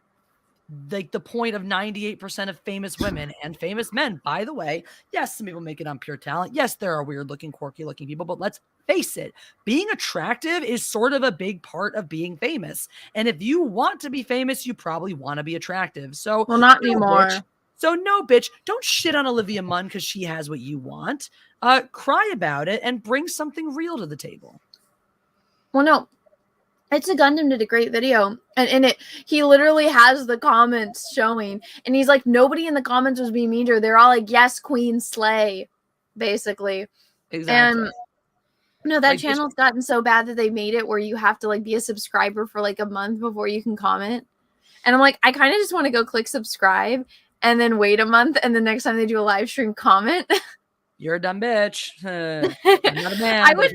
like the point of 98% of famous women and famous men. By the way, yes, some people make it on pure talent. Yes, there are weird looking, quirky looking people, but let's face it, being attractive is sort of a big part of being famous. And if you want to be famous, you probably want to be attractive. So well, not anymore. So no, bitch, don't shit on Olivia Munn because she has what you want. Cry about it and bring something real to the table. Well, no, It's a Gundam did a great video, and in it, he literally has the comments showing, and he's like, nobody in the comments was being mean to her. They're all like, yes, queen, slay, basically. Exactly. And no, that channel's gotten so bad that they made it where you have to like be a subscriber for like a month before you can comment. And I'm like, I kind of just want to go click subscribe and then wait a month, and the next time they do a live stream, comment. You're a dumb bitch. I'm not a man. I want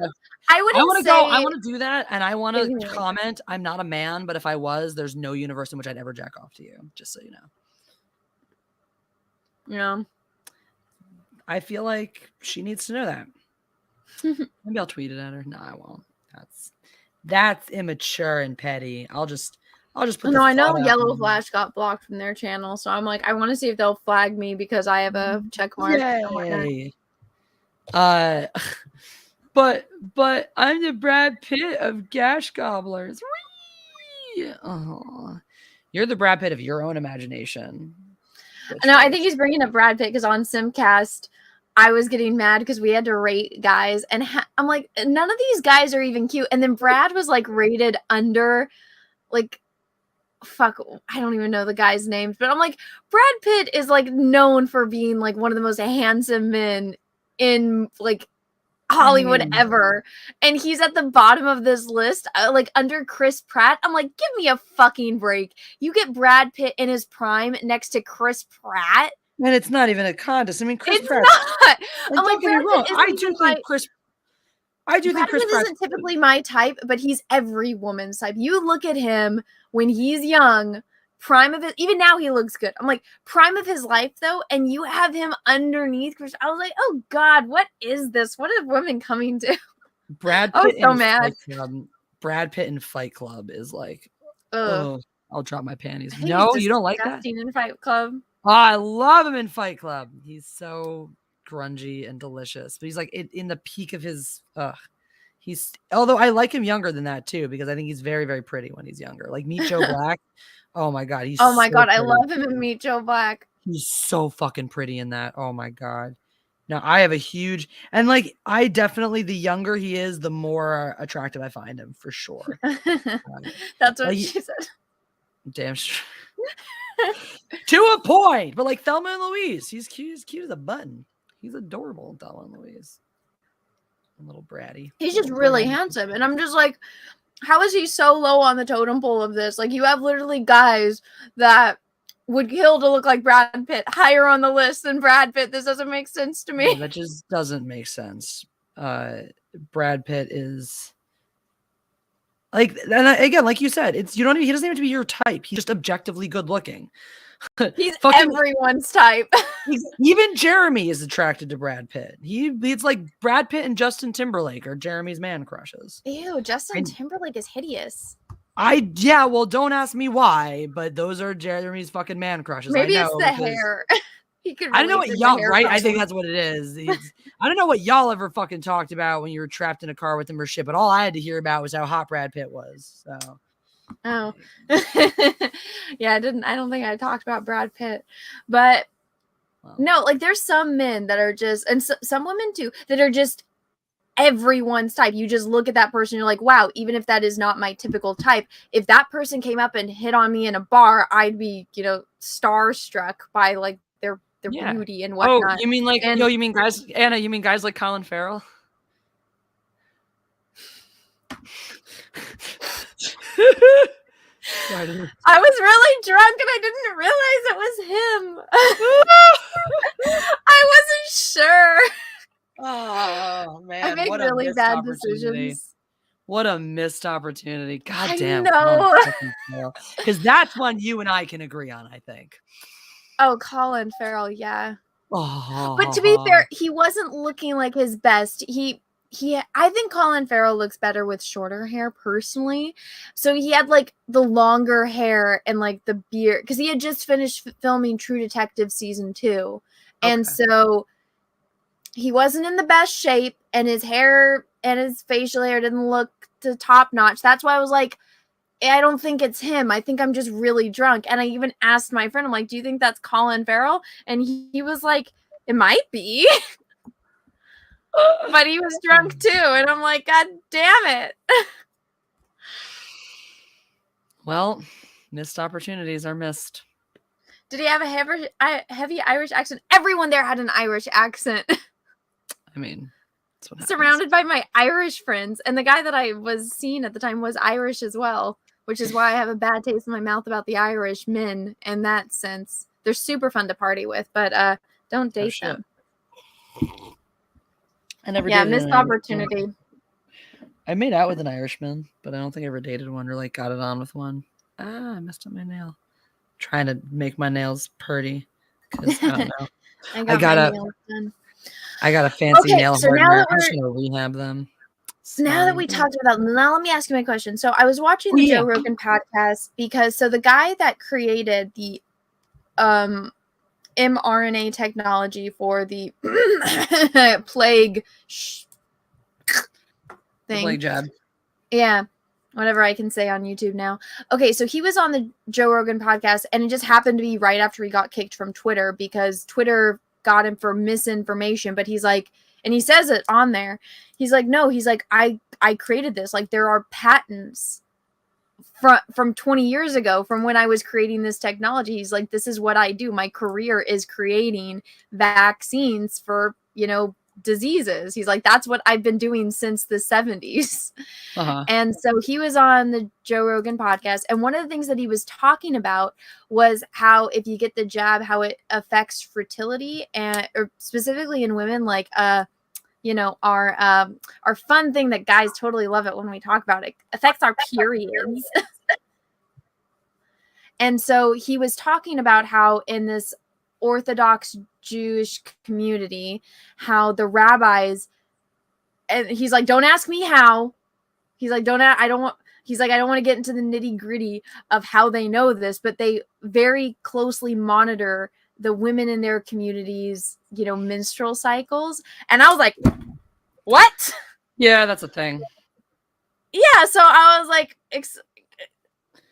to do that, and I want to comment. I'm not a man, but if I was, there's no universe in which I'd ever jack off to you. Just so you know. Yeah. I feel like she needs to know that. Maybe I'll tweet it at her. No, I won't. That's immature and petty. I'll just put. No, I know Yellow Flash got blocked from their channel, so I'm like, I want to see if they'll flag me because I have a check mark. Yay. But I'm the Brad Pitt of Gash Gobblers. Oh, you're the Brad Pitt of your own imagination. No, I think he's bringing up Brad Pitt because on Simcast, I was getting mad because we had to rate guys, and I'm like, none of these guys are even cute. And then Brad was like rated under, like, fuck, I don't even know the guys' names, but I'm like, Brad Pitt is like known for being like one of the most handsome men in like Hollywood ever, and he's at the bottom of this list, like under Chris Pratt. I'm like, give me a fucking break. You get Brad Pitt in his prime next to Chris Pratt, and it's not even a contest. I mean, Chris Pratt. Not. I'm like, I do think Chris Pratt isn't typically my type, but he's every woman's type. You look at him when he's young, prime of it. Even now, he looks good. I'm like, prime of his life though, and you have him underneath Chris. I was like, oh God, what is this? What is women coming to? Brad Pitt. I was so mad. Brad Pitt in Fight Club is like, oh, I'll drop my panties. No, you don't like that. In Fight Club. Oh, I love him in Fight Club. He's so grungy and delicious, but he's like in the peak of his. Although I like him younger than that too, because I think he's very, very pretty when he's younger. Like Meet Joe Black. Oh my god, he's. Oh my so god, I pretty. love him in Meet Joe Black. He's so fucking pretty in that. Oh my god. Now I have a huge and like I definitely the younger he is, the more attractive I find him for sure. That's what like, she said. Damn straight. To a point, but like Thelma and Louise, he's cute as a button. He's adorable, Thelma and Louise. A little bratty. He's just really handsome, and I'm just like, how is he so low on the totem pole of this? Like, you have literally guys that would kill to look like Brad Pitt higher on the list than Brad Pitt. This doesn't make sense to me. Yeah, that just doesn't make sense. Brad Pitt is like, and again, like you said, he doesn't even have to be your type. He's just objectively good looking. He's everyone's type. Even Jeremy is attracted to Brad Pitt. It's like Brad Pitt and Justin Timberlake are Jeremy's man crushes. Ew, Justin Timberlake is hideous. Well, don't ask me why, but those are Jeremy's fucking man crushes. Maybe it's the hair. I don't know what y'all, right? I think that's what it is. I don't know what y'all ever fucking talked about when you were trapped in a car with him or shit, but all I had to hear about was how hot Brad Pitt was. So. Oh. Yeah, I don't think I talked about Brad Pitt. But no, like there's some men that are just, and some women too, that are just everyone's type. You just look at that person, you're like, wow, even if that is not my typical type, if that person came up and hit on me in a bar, I'd be, starstruck by like their beauty and whatnot. Oh, you mean like, you mean guys, Anna, you mean guys like Colin Farrell? I was really drunk and I didn't realize it was him. I wasn't sure. Oh man, I make really bad decisions. What a missed opportunity. God damn. No. Because that's one you and I can agree on, I think. Oh, Colin Farrell, yeah. Oh. But to be fair, he wasn't looking like his best. I think Colin Farrell looks better with shorter hair personally. So he had like the longer hair and like the beard, because he had just finished filming True Detective season 2. Okay. And so he wasn't in the best shape, and his hair and his facial hair didn't look to top notch. That's why I was like, I don't think it's him. I think I'm just really drunk. And I even asked my friend, I'm like, do you think that's Colin Farrell? And he was like, it might be. But he was drunk too, and I'm like, God damn it. Well, missed opportunities are missed. Did he have a heavy Irish accent? Everyone there had an Irish accent. I mean, that's what happens. Surrounded by my Irish friends, and the guy that I was seeing at the time was Irish as well, which is why I have a bad taste in my mouth about the Irish men in that sense. They're super fun to party with, but don't date them. I never dated missed opportunity. I made out with an Irishman, but I don't think I ever dated one or like got it on with one. I messed up my nail. Trying to make my nails pretty. Because I don't know. I got a fancy nail hardener. I'm just gonna rehab them. Now that we talked about, now let me ask you my question. So I was watching the Joe Rogan podcast because the guy that created the mRNA technology for the plague thing. Plague jab. Yeah. Whatever I can say on YouTube now. Okay, so he was on the Joe Rogan podcast, and it just happened to be right after he got kicked from Twitter because Twitter got him for misinformation. But he's like, and he says it on there. He's like, no, he's like, I created this. Like, there are patents from 20 years ago from when I was creating this technology. He's like, this is what I do. My career is creating vaccines for, diseases. He's like, that's what I've been doing since the 70s. And so he was on the Joe Rogan podcast, and one of the things that he was talking about was how if you get the jab, how it affects fertility, and or specifically in women, like our fun thing that guys totally love it when we talk about it, affects our periods. And so he was talking about how in this Orthodox Jewish community, how the rabbis, and he's like, don't ask me how. He's like, I don't want to get into the nitty gritty of how they know this, but they very closely monitor the women in their communities, menstrual cycles. And I was like, what? Yeah, that's a thing. Yeah, so I was like,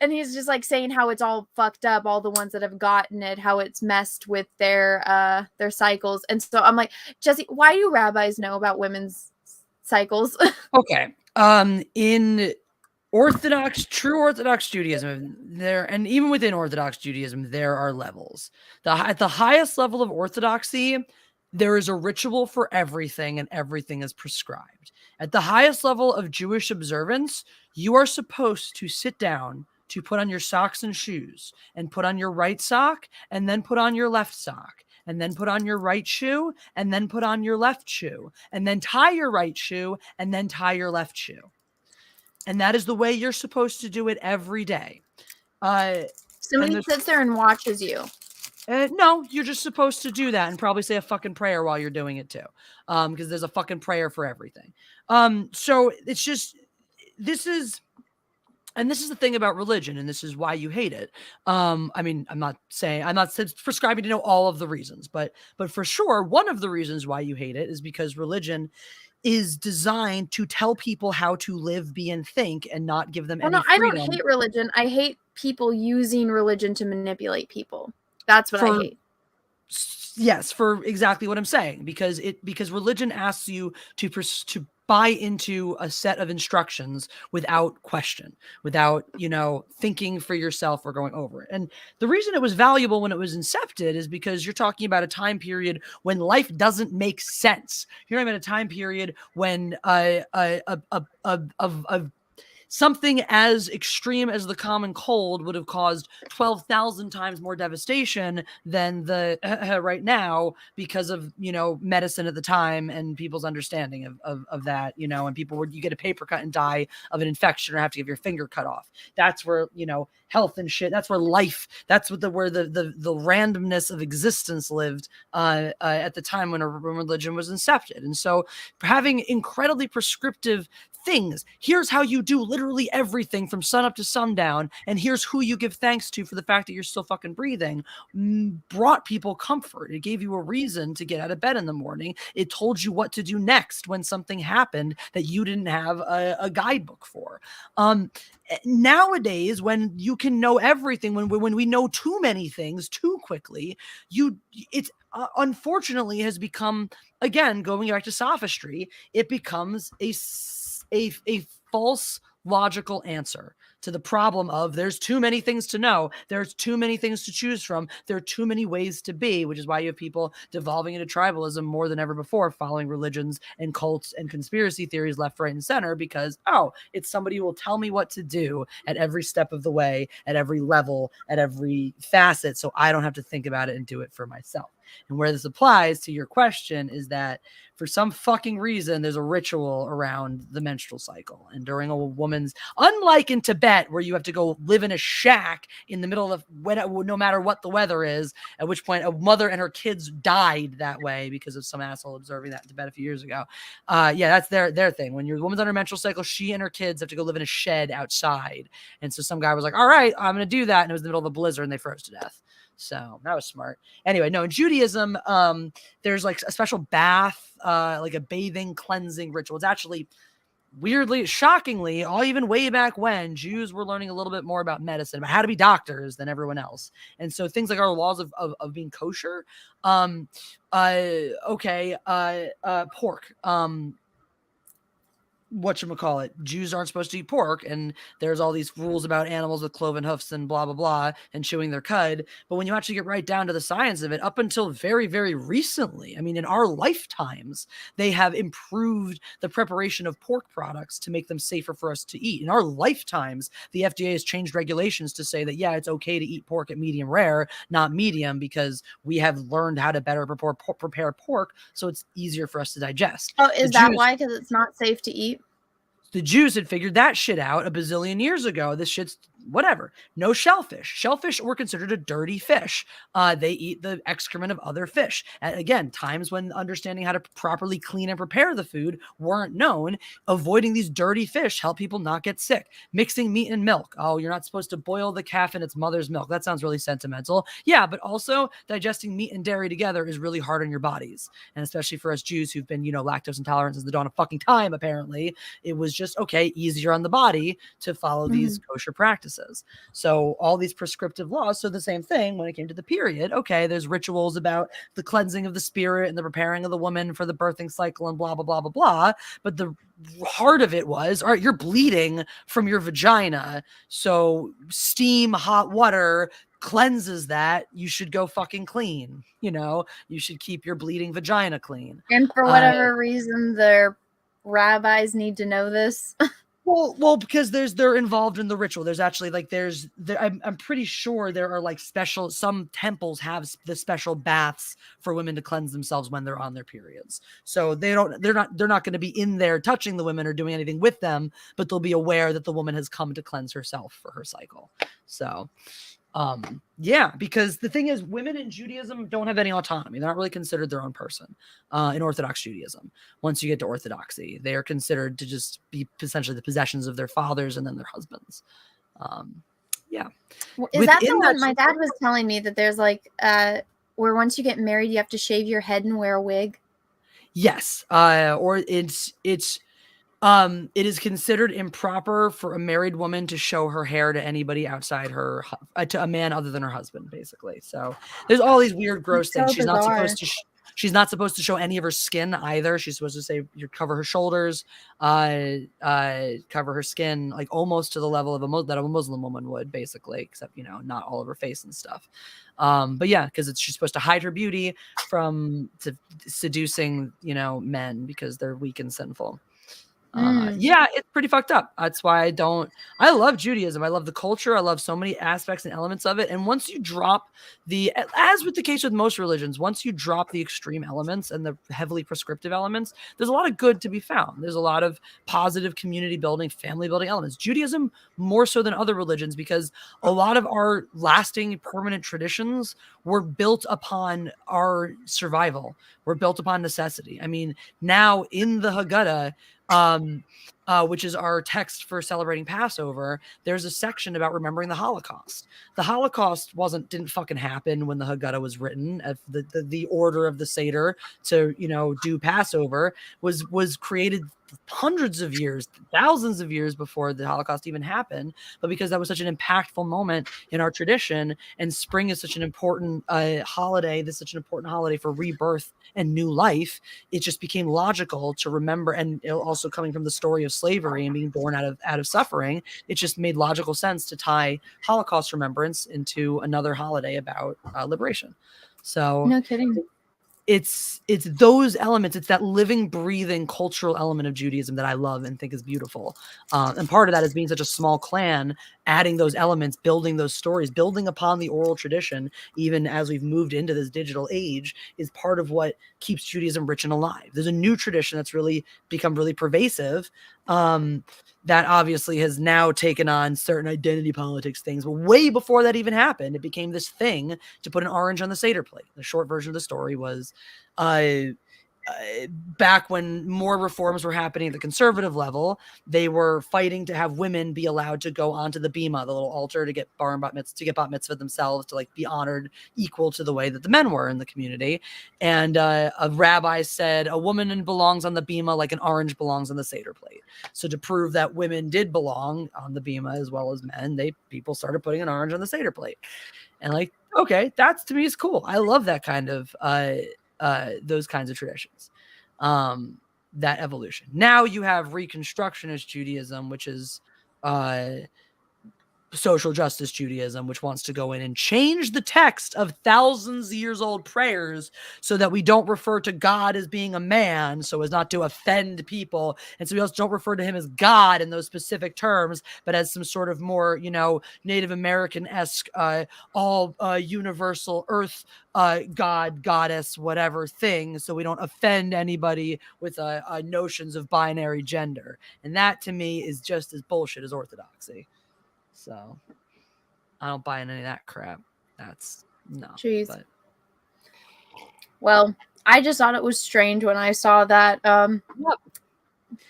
and he's just like saying how it's all fucked up, all the ones that have gotten it, how it's messed with their cycles. And so I'm like, Jesse, why do rabbis know about women's cycles? Okay. In true Orthodox Judaism, and even within Orthodox Judaism, there are levels. At the highest level of Orthodoxy, there is a ritual for everything, and everything is prescribed. At the highest level of Jewish observance, you are supposed to sit down, to put on your socks and shoes, and put on your right sock, and then put on your left sock, and then put on your right shoe, and then put on your left shoe, and then tie your right shoe, and then tie your left shoe. And that is the way you're supposed to do it every day. Somebody sits there and watches you. No, you're just supposed to do that and probably say a fucking prayer while you're doing it too. Because there's a fucking prayer for everything. So it's just, this is the thing about religion, and this is why you hate it. I mean, I'm not prescribing to know all of the reasons, but for sure, one of the reasons why you hate it is because religion is designed to tell people how to live, be, and think, and not give them any freedom. I don't hate religion. I hate people using religion to manipulate people. That's what I hate. Yes, for exactly what I'm saying, because religion asks you to buy into a set of instructions without question, without, thinking for yourself or going over it. And the reason it was valuable when it was incepted is because you're talking about a time period when life doesn't make sense. You're talking about a time period when something as extreme as the common cold would have caused 12,000 times more devastation than the right now, because of, medicine at the time and people's understanding of that, and you get a paper cut and die of an infection or have to get your finger cut off. That's where, health and shit, that's where life, that's where the randomness of existence lived at the time when religion was incepted. And so having incredibly prescriptive things, here's how you do literally everything from sun up to sundown, and here's who you give thanks to for the fact that you're still fucking breathing, brought people comfort. It gave you a reason to get out of bed in the morning. It told you what to do next when something happened that you didn't have a guidebook for. Nowadays, when you can know everything, when we know too many things too quickly, it's unfortunately has become, again, going back to sophistry, it becomes a false logical answer to the problem of there's too many things to know, there's too many things to choose from, there are too many ways to be, which is why you have people devolving into tribalism more than ever before, following religions and cults and conspiracy theories left, right, and center, because it's somebody who will tell me what to do at every step of the way, at every level, at every facet, so I don't have to think about it and do it for myself. And where this applies to your question is that for some fucking reason, there's a ritual around the menstrual cycle. And during a woman's, unlike in Tibet, where you have to go live in a shack in the middle of no matter what the weather is, at which point a mother and her kids died that way because of some asshole observing that in Tibet a few years ago. That's their thing. When your woman's on her menstrual cycle, she and her kids have to go live in a shed outside. And so some guy was like, all right, I'm going to do that. And it was in the middle of a blizzard and they froze to death. So that was smart. Anyway, no, in Judaism, there's like a special bath, like a bathing, cleansing ritual. It's actually weirdly, shockingly, even way back when, Jews were learning a little bit more about medicine, about how to be doctors than everyone else. And so things like our laws of being kosher, pork, whatchamacallit, Jews aren't supposed to eat pork, and there's all these rules about animals with cloven hoofs and blah, blah, blah, and chewing their cud. But when you actually get right down to the science of it, up until very, very recently, I mean, in our lifetimes, they have improved the preparation of pork products to make them safer for us to eat. In our lifetimes, the FDA has changed regulations to say that, it's okay to eat pork at medium rare, not medium, because we have learned how to better prepare pork, so it's easier for us to digest. Oh, is that why? Because it's not safe to eat? The Jews had figured that shit out a bazillion years ago. This shit's whatever. No shellfish. Shellfish were considered a dirty fish. They eat the excrement of other fish. And again, times when understanding how to properly clean and prepare the food weren't known. Avoiding these dirty fish help people not get sick. Mixing meat and milk. Oh, you're not supposed to boil the calf in its mother's milk. That sounds really sentimental. Yeah, but also digesting meat and dairy together is really hard on your bodies. And especially for us Jews who've been, lactose intolerant since the dawn of fucking time, apparently, it was just easier on the body to follow these kosher practices. So all these prescriptive laws. So the same thing when it came to the period. Okay, there's rituals about the cleansing of the spirit and the preparing of the woman for the birthing cycle and blah, blah, blah, blah, blah. But the heart of it was, all right, you're bleeding from your vagina. So steam, hot water cleanses that. You should go fucking clean. You should keep your bleeding vagina clean. And for whatever reason, their rabbis need to know this. Well, because they're involved in the ritual. There's actually I'm pretty sure there are some temples have the special baths for women to cleanse themselves when they're on their periods. So they're not going to be in there touching the women or doing anything with them, but they'll be aware that the woman has come to cleanse herself for her cycle. So because the thing is, women in Judaism don't have any autonomy. They're not really considered their own person in Orthodox Judaism. Once you get to Orthodoxy, they are considered to just be essentially the possessions of their fathers and then their husbands. Is that the one my dad was telling me, that there's where once you get married, you have to shave your head and wear a wig? Yes. Or it is considered improper for a married woman to show her hair to anybody outside to a man other than her husband, basically. So there's all these weird, gross things. She's not supposed to show any of her skin either. She's supposed to say you cover her shoulders, cover her skin, almost to the level of that a Muslim woman would, basically, except not all of her face and stuff. But yeah, because she's supposed to hide her beauty from seducing men because they're weak and sinful. It's pretty fucked up. That's why I love Judaism. I love the culture. I love so many aspects and elements of it. And once you drop as with the case with most religions, once you drop the extreme elements and the heavily prescriptive elements, there's a lot of good to be found. There's a lot of positive community building, family building elements. Judaism more so than other religions, because a lot of our lasting permanent traditions were built upon our survival. We're built upon necessity. I mean, now in the Haggadah, which is our text for celebrating Passover, there's a section about remembering the Holocaust. The Holocaust didn't fucking happen when the Haggadah was written. The order of the Seder to do Passover was created hundreds of years, thousands of years before the Holocaust even happened. But because that was such an impactful moment in our tradition, and spring is such an important holiday, this is such an important holiday for rebirth and new life, it just became logical to remember. And also coming from the story of slavery and being born out of suffering, it just made logical sense to tie Holocaust remembrance into another holiday about liberation. So no kidding. It's those elements. It's that living, breathing cultural element of Judaism that I love and think is beautiful. And part of that is being such a small clan, adding those elements, building those stories, building upon the oral tradition, even as we've moved into this digital age, is part of what keeps Judaism rich and alive. There's a new tradition that's really become really pervasive. That obviously has now taken on certain identity politics things. But way before that even happened, it became this thing to put an orange on the Seder plate. The short version of the story was back when more reforms were happening at the conservative level, they were fighting to have women be allowed to go onto the bima, the little altar, to get bat mitzvah themselves, to be honored equal to the way that the men were in the community. And a rabbi said a woman belongs on the bima like an orange belongs on the Seder plate. So to prove that women did belong on the bima as well as men, people started putting an orange on the Seder plate. And okay, that's, to me, is cool. I love that kind of those kinds of traditions, that evolution. Now you have Reconstructionist Judaism, which is social justice Judaism, which wants to go in and change the text of thousands of years old prayers so that we don't refer to God as being a man, so as not to offend people. And so we also don't refer to him as God in those specific terms, but as some sort of more, Native American-esque, all universal earth God, goddess, whatever thing, so we don't offend anybody with notions of binary gender. And that to me is just as bullshit as orthodoxy. So I don't buy in any of that crap. That's no. Jeez. But. Well, I just thought it was strange when I saw that the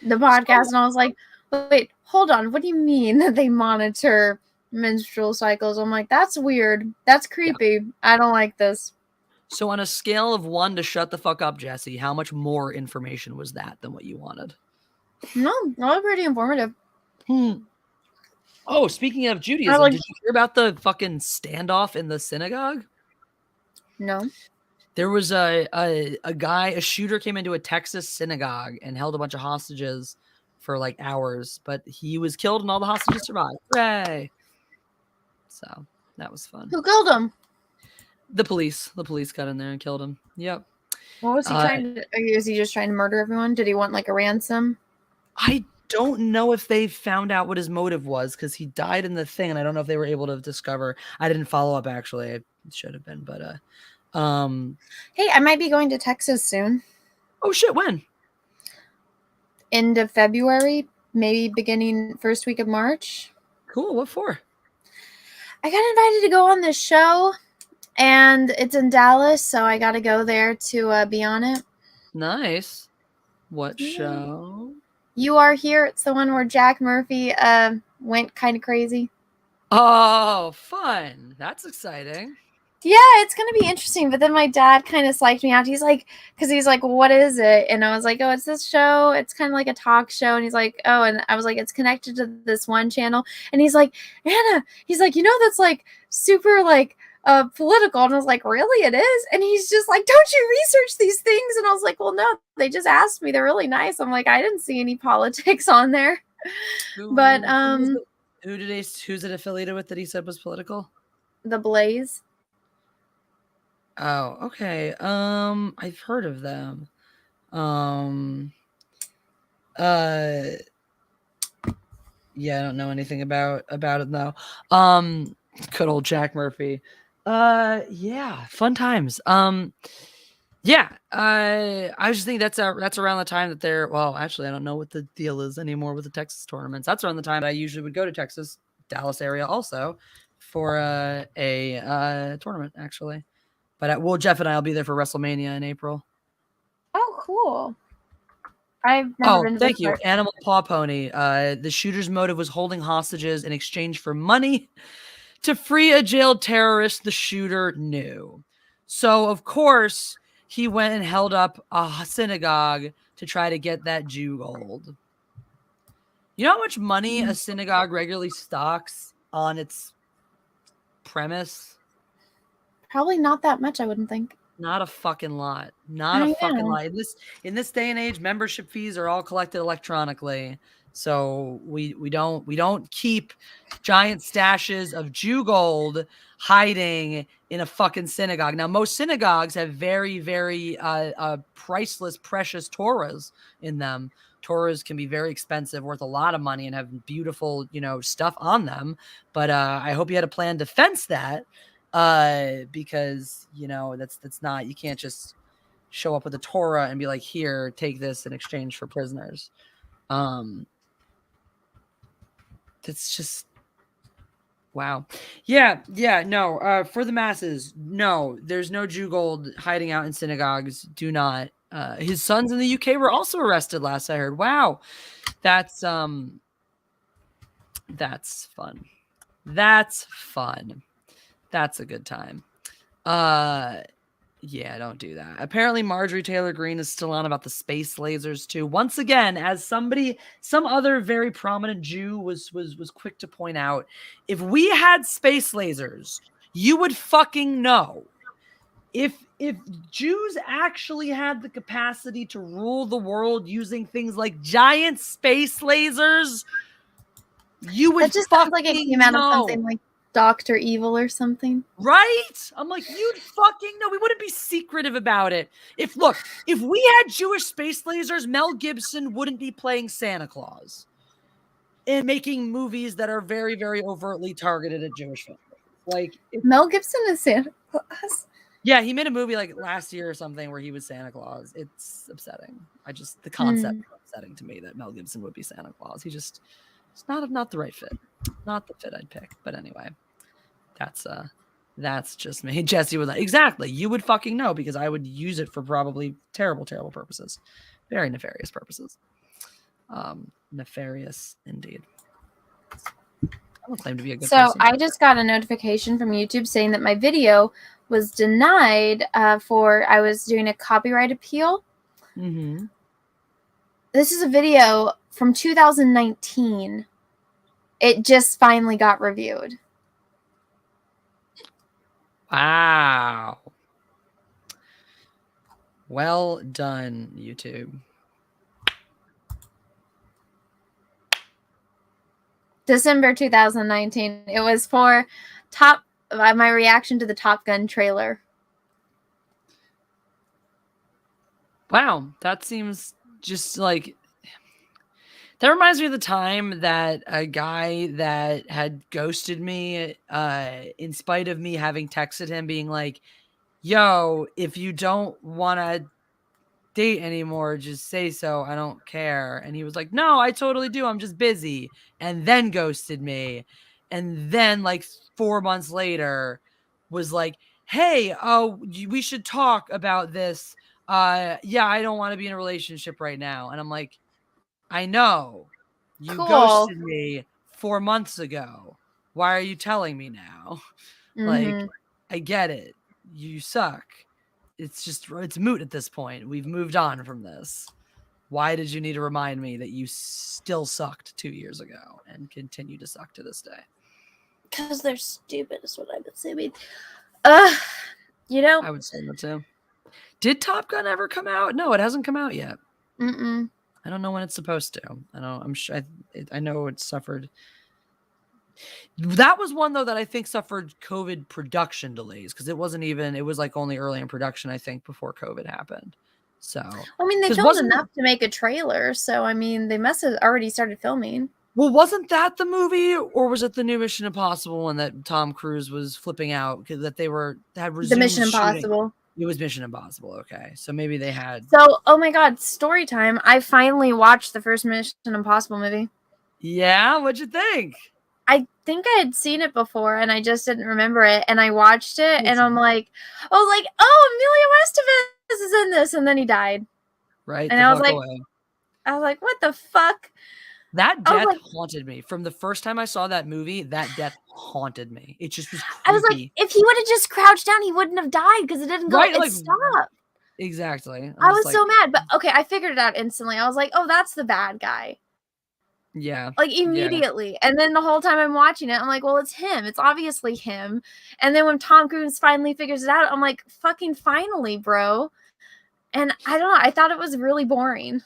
podcast, and I was like, wait, hold on. What do you mean that they monitor menstrual cycles? I'm like, that's weird. That's creepy. Yeah. I don't like this. So on a scale of 1 to shut the fuck up, Jesse, how much more information was that than what you wanted? No, all pretty informative. Oh, speaking of Judaism, did you hear about the fucking standoff in the synagogue? No. There was a shooter came into a Texas synagogue and held a bunch of hostages for like hours, but he was killed and all the hostages survived. Hooray! So that was fun. Who killed him? The police. The police got in there and killed him. Yep. What was he trying to? Is he just trying to murder everyone? Did he want like a ransom? I don't know if they found out what his motive was because he died in the thing, and I don't know if they were able to discover. I didn't follow up actually. I should have been, but Hey, I might be going to Texas soon. Oh shit! When? End of February, maybe beginning first week of March. Cool. What for? I got invited to go on this show, and it's in Dallas, so I got to go there to be on it. Nice. What show? You Are Here. It's the one where Jack Murphy went kind of crazy. Oh, fun. That's exciting. Yeah, it's going to be interesting. But then my dad kind of psyched me out. He's like, what is it? And I was like, oh, it's this show. It's kind of like a talk show. And he's like, oh, and I was like, it's connected to this one channel. And he's like, Anna, that's like super like political. And I was like, really? It is? And he's just like, don't you research these things? And I was like, well, no, they just asked me. They're really nice. I'm like, I didn't see any politics on there. But who's it affiliated with that he said was political? The Blaze. Oh, okay. I've heard of them. Yeah, I don't know anything about it though. Good old Jack Murphy. Yeah, fun times. Yeah, I just think that's around the time that they're. Well, actually, I don't know what the deal is anymore with the Texas tournaments. That's around the time that I usually would go to Texas, Dallas area also for a tournament actually. But Jeff and I will be there for WrestleMania in April. Oh, cool. I've never been to thank you. Animal Paw Pony. The shooter's motive was holding hostages in exchange for money to free a jailed terrorist the shooter knew. So, of course, he went and held up a synagogue to try to get that Jew gold. You know how much money a synagogue regularly stocks on its premise? Probably not that much, I wouldn't think. Not a fucking lot. Not a fucking lot. In this day and age, membership fees are all collected electronically. So we don't keep giant stashes of Jew gold hiding in a fucking synagogue. Now, most synagogues have very, very priceless, precious Torahs in them. Torahs can be very expensive, worth a lot of money, and have beautiful, stuff on them. But I hope you had a plan to fence that. Because that's not, you can't just show up with a Torah and be like, here, take this in exchange for prisoners. That's just wow. Yeah, no, for the masses, no, there's no Jew gold hiding out in synagogues. Do not. His sons in the UK were also arrested last I heard. Wow. That's fun. That's fun. That's a good time. Yeah, don't do that. Apparently Marjorie Taylor Greene is still on about the space lasers too. Once again, as some other very prominent Jew was quick to point out, if we had space lasers, you would fucking know. If Jews actually had the capacity to rule the world using things like giant space lasers, You would That just sounds like it came out of something like Dr. Evil or something. Right? I'm like, you'd fucking know. We wouldn't be secretive about it. If we had Jewish space lasers, Mel Gibson wouldn't be playing Santa Claus and making movies that are very, very overtly targeted at Jewish families. Like, Mel Gibson is Santa Claus. Yeah, he made a movie like last year or something where he was Santa Claus. It's upsetting. The concept is upsetting to me that Mel Gibson would be Santa Claus. It's not the right fit. Not the fit I'd pick. But anyway, that's just me. Jesse was like, exactly. You would fucking know because I would use it for probably terrible, terrible purposes. Very nefarious purposes. Nefarious indeed. I don't claim to be a good person. I just got a notification from YouTube saying that my video was denied I was doing a copyright appeal. Mm-hmm. This is a video from 2019. It just finally got reviewed. Wow. Well done, YouTube. December 2019. It was for my reaction to the Top Gun trailer. Wow, that seems just like that reminds me of the time that a guy that had ghosted me in spite of me having texted him being like, yo, if you don't want to date anymore, just say so. I don't care. And he was like, no, I totally do. I'm just busy. And then ghosted me. And then like 4 months later was like, hey, we should talk about this. Yeah, I don't want to be in a relationship right now. And I'm like, I know you ghosted me 4 months ago. Why are you telling me now? Like, I get it. You suck. It's moot at this point. We've moved on from this. Why did you need to remind me that you still sucked 2 years ago and continue to suck to this day? Because they're stupid is what I would say. I would say that too. Did Top Gun ever come out? No, it hasn't come out yet. I don't know when it's supposed to. I'm sure. I know it suffered. That was one though that I think suffered COVID production delays because it was like only early in production, I think, before COVID happened. So they filmed enough to make a trailer, so they must have already started filming. Well, wasn't that the movie, or was it the new Mission Impossible one that Tom Cruise was flipping out because that had resumed the Mission shooting? Impossible? It was Mission Impossible. Okay, so maybe they had. So, oh my God, story time! I finally watched the first Mission Impossible movie. Yeah, what'd you think? I think I had seen it before and I just didn't remember it. And I watched it and I was like, oh, Emilio Estevez is in this. And then he died. Right. And I was like, what the fuck? That death haunted me. From the first time I saw that movie, that death haunted me. It just was creepy. I was like, if he would have just crouched down, he wouldn't have died because it didn't go. Right, it stopped. Exactly. I was so mad. But okay, I figured it out instantly. I was like, oh, that's the bad guy. Yeah. Like immediately. Yeah. And then the whole time I'm watching it, I'm like, well, it's him. It's obviously him. And then when Tom Cruise finally figures it out, I'm like, fucking finally, bro. And I don't know. I thought it was really boring.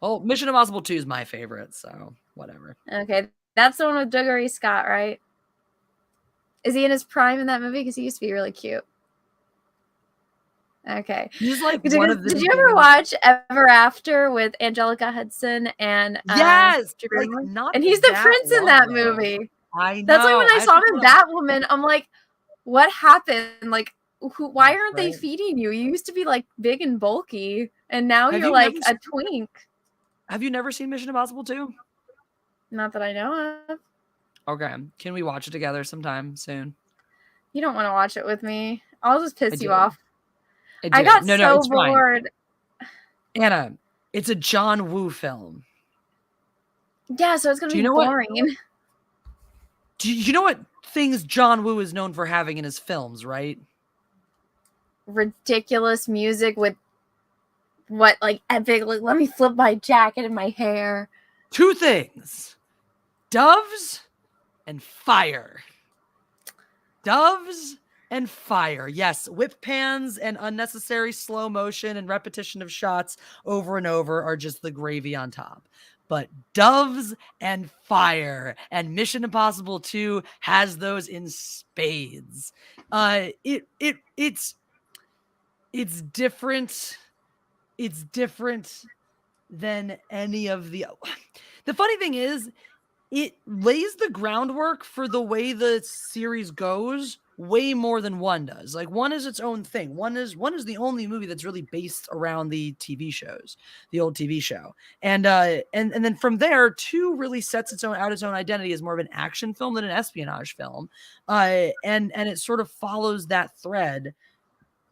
Well, Mission Impossible 2 is my favorite, so whatever. Okay. That's the one with Dougray Scott, right? Is he in his prime in that movie? Because he used to be really cute. Okay. He's like did you ever watch Ever After with Angelica Hudson and yes, and he's the prince in that movie. I know. That's like when I saw him in Batwoman, I'm like, what happened? Like, why aren't they feeding you? You used to be like big and bulky, and now you're like a twink. Have you never seen Mission Impossible 2? Not that I know of. Okay. Can we watch it together sometime soon? You don't want to watch it with me. I'll just piss you off. I got so bored. Fine. Anna, it's a John Woo film. Yeah, so it's going to be boring. Do you know what things John Woo is known for having in his films, right? Ridiculous music with epic, let me flip my jacket and my hair. 2 things. Doves and fire. Doves and fire. Yes, whip pans and unnecessary slow motion and repetition of shots over and over are just the gravy on top. But doves and fire, and Mission Impossible 2 has those in spades. It's different. It's different than any of the. The funny thing is, it lays the groundwork for the way the series goes way more than one does. Like, one is its own thing. One is the only movie that's really based around the TV shows, the old TV show. And then from there, 2 really sets its own identity as more of an action film than an espionage film. And it sort of follows that thread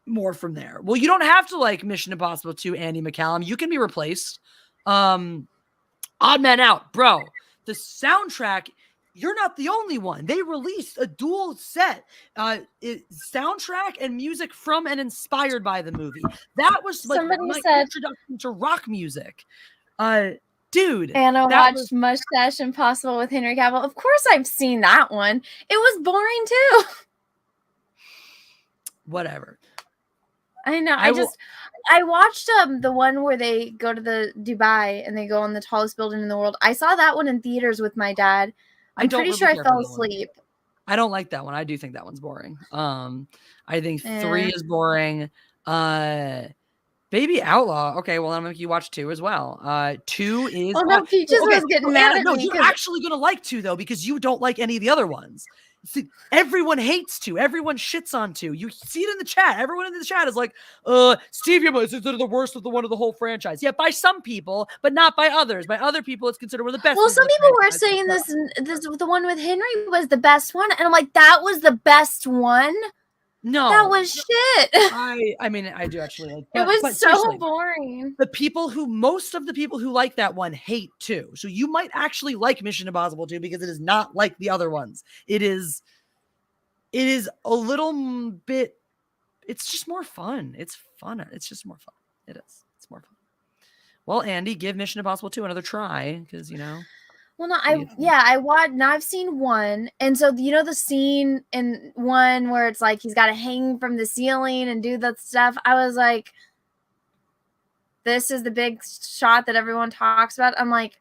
more from there. Well, you don't have to like Mission Impossible 2 Andy McCallum. You can be replaced. Odd Man Out, bro. The soundtrack, you're not the only one. They released a dual set soundtrack and music from and inspired by the movie. That was like my introduction to rock music. Dude. Anna watched Mustache Impossible with Henry Cavill. Of course I've seen that one. It was boring too. Whatever. I know. I watched the one where they go to the Dubai and they go on the tallest building in the world. I saw that one in theaters with my dad. I'm pretty sure I fell asleep. I don't like that one. I do think that one's boring. I think 3 is boring. Baby Outlaw. Okay, well, I'm gonna make you watch 2 as well. 2 is. Oh no, Peaches was getting mad at me. You're actually gonna like 2 though, because you don't like any of the other ones. See, everyone hates 2. Everyone shits on 2. You see it in the chat. Everyone in the chat is like, Steve Yama is the worst of the whole franchise. Yeah, by some people, but not by others. By other people, it's considered one of the best. Well, some people were saying this the one with Henry was the best one, and I'm like, that was the best one. No, that was shit. I mean, I do actually like it. Was so boring. Most of the people who like that one hate 2. So you might actually like Mission Impossible 2 because it is not like the other ones. It is a little bit. It's just more fun. It's fun. It's just more fun. It is. It's more fun. Well, Andy, give Mission Impossible 2 another try because Well, no, I watched. Now I've seen 1, and so the scene in 1 where it's like he's got to hang from the ceiling and do that stuff. I was like, this is the big shot that everyone talks about. I'm like,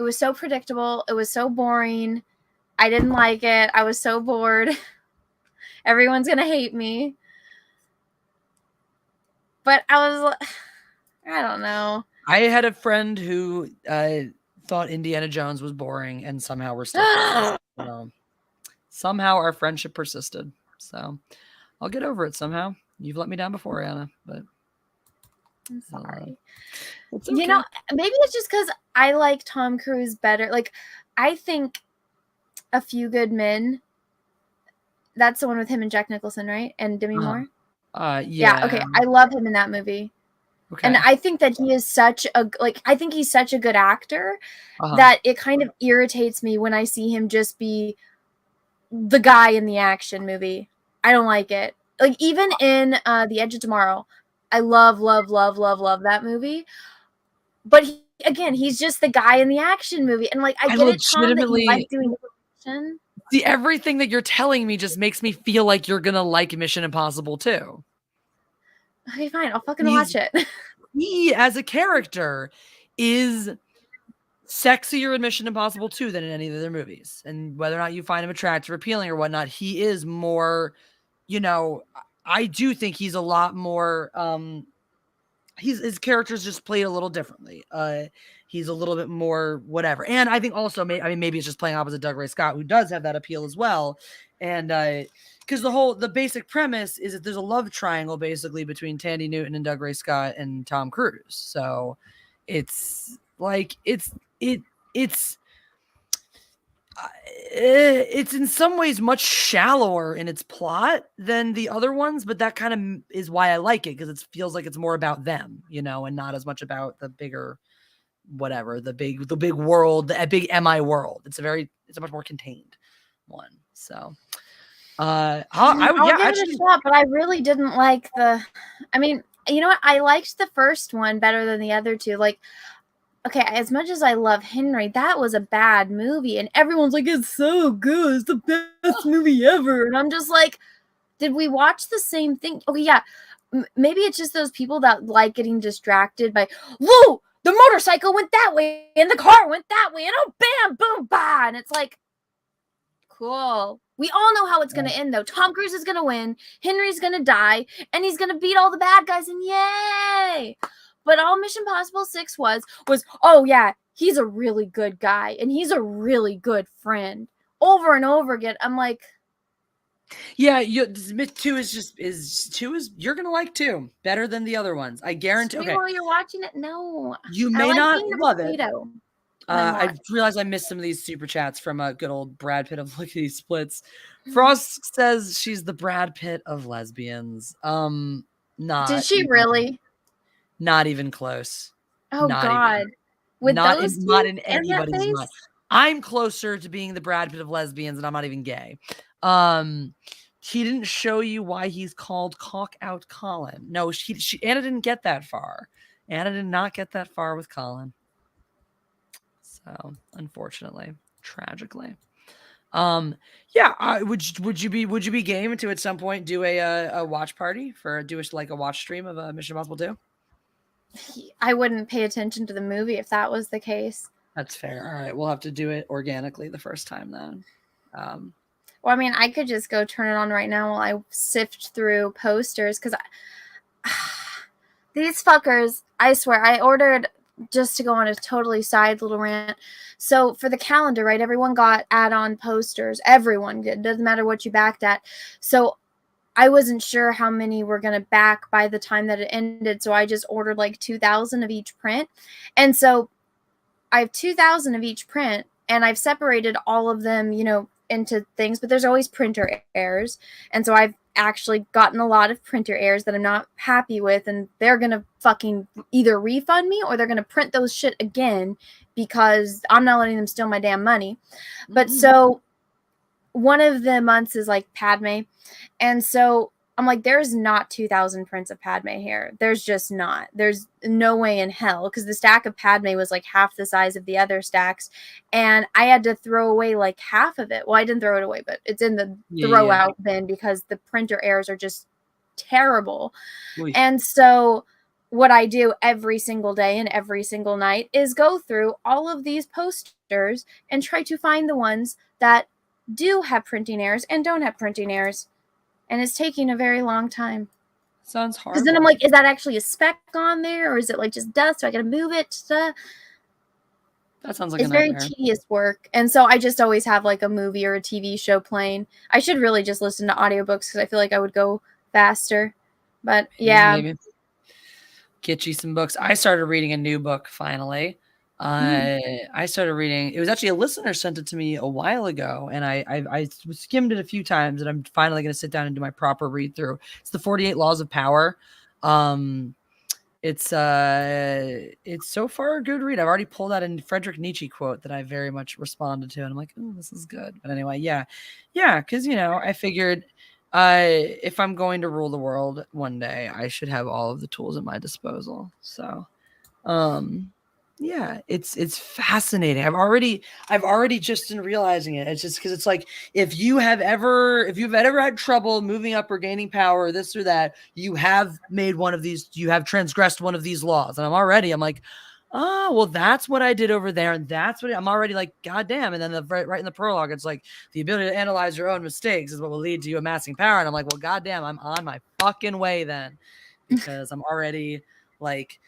it was so predictable. It was so boring. I didn't like it. I was so bored. Everyone's gonna hate me. But I don't know. I had a friend who thought Indiana Jones was boring, and somehow we're still somehow our friendship persisted. So I'll get over it somehow. You've let me down before, Anna, but I'm sorry. It's okay. Maybe it's just because I like Tom Cruise better. Like, I think A Few Good Men. That's the one with him and Jack Nicholson, right? And Demi Moore. Yeah. Okay. I love him in that movie. Okay. And I think that he is he's such a good actor that it kind of irritates me when I see him just be the guy in the action movie. I don't like it. Like, even in The Edge of Tomorrow, I love that movie. But he's just the guy in the action movie. And like, I get it, Tom, that you like doing action. See, everything that you're telling me just makes me feel like you're gonna like Mission Impossible 2. Okay, fine. I'll fucking watch it. He, as a character, is sexier in Mission Impossible 2 than in any of the other movies. And whether or not you find him attractive, appealing, or whatnot, he is more, I do think he's a lot more, his character's just played a little differently. He's a little bit more whatever. And I think also, maybe it's just playing opposite Doug Ray Scott, who does have that appeal as well. And, because the basic premise is that there's a love triangle basically between Tandy Newton and Doug Ray Scott and Tom Cruise. So it's like, it's in some ways much shallower in its plot than the other ones, but that kind of is why I like it, because it feels like it's more about them, and not as much about the bigger, whatever, the big world, the big MI world. It's a much more contained one. So I'll give it a shot, but I really didn't like you know what? I liked the first one better than the other two. Like okay, as much as I love Henry, that was a bad movie, and everyone's like, it's so good, it's the best movie ever, and I'm just like, did we watch the same thing? Okay, yeah, maybe it's just those people that like getting distracted by, whoa, the motorcycle went that way, and the car went that way, and oh, bam, boom, bah, and it's like, cool. We all know how it's going to end, though. Tom Cruise is going to win, Henry's going to die, and he's going to beat all the bad guys, and yay! But all Mission Impossible 6 was, oh yeah, he's a really good guy, and he's a really good friend. Over and over again, I'm like, yeah, two is you're gonna like 2 better than the other ones. I guarantee. Okay, while you're watching it, no, you may not love it. I realized I missed some of these super chats from a good old Brad Pitt of Lickety Splits. Frost says she's the Brad Pitt of lesbians. Not. Did she really? Not even close. Oh not God! Even, With not those not in anybody's mind. I'm closer to being the Brad Pitt of lesbians, and I'm not even gay. He didn't show you why he's called Cock Out Colin. No, Anna didn't get that far. Anna did not get that far with Colin. So, unfortunately, tragically. Yeah. Would you be game to at some point do a watch party like a watch stream of Mission Impossible 2? I wouldn't pay attention to the movie if that was the case. That's fair. All right, we'll have to do it organically the first time then. Well, I mean, I could just go turn it on right now while I sift through posters, because these fuckers, I swear, I ordered, just to go on a totally side little rant. So for the calendar, right, everyone got add-on posters. Everyone did. Doesn't matter what you backed at. So I wasn't sure how many were going to back by the time that it ended, so I just ordered like 2,000 of each print. And so I have 2,000 of each print, and I've separated all of them, into things, but there's always printer errors. And so I've actually gotten a lot of printer errors that I'm not happy with, and they're going to fucking either refund me or they're going to print those shit again, because I'm not letting them steal my damn money. But so one of the months is like Padme. And so I'm like, there's not 2,000 prints of Padme here. There's just not. There's no way in hell, because the stack of Padme was like half the size of the other stacks, and I had to throw away like half of it. Well, I didn't throw it away, but it's in the throw out bin because the printer errors are just terrible. And so what I do every single day and every single night is go through all of these posters and try to find the ones that do have printing errors and don't have printing errors. And it's taking a very long time. Sounds hard. Because then I'm like, is that actually a speck on there, or is it like just dust? So I got to move it. That sounds like it's very tedious work. And so I just always have like a movie or a TV show playing. I should really just listen to audiobooks, because I feel like I would go faster. But yeah. Maybe. Get you some books. I started reading a new book finally. I started reading. It was actually a listener sent it to me a while ago, and I skimmed it a few times, and I'm finally going to sit down and do my proper read through. It's the 48 Laws of Power. It's so far a good read. I've already pulled out a Friedrich Nietzsche quote that I very much responded to, and I'm like, oh, this is good. But anyway, yeah, because I figured if I'm going to rule the world one day, I should have all of the tools at my disposal. So, yeah, it's fascinating. I've already just in realizing it. It's just because it's like, if you've ever had trouble moving up or gaining power, this or that, you have made one of these, you have transgressed one of these laws. And I'm like, oh, well, that's what I did over there. And that's what I'm already like, God damn. And then right in the prologue, it's like, the ability to analyze your own mistakes is what will lead to you amassing power. And I'm like, well, God damn, I'm on my fucking way then, because I'm already like,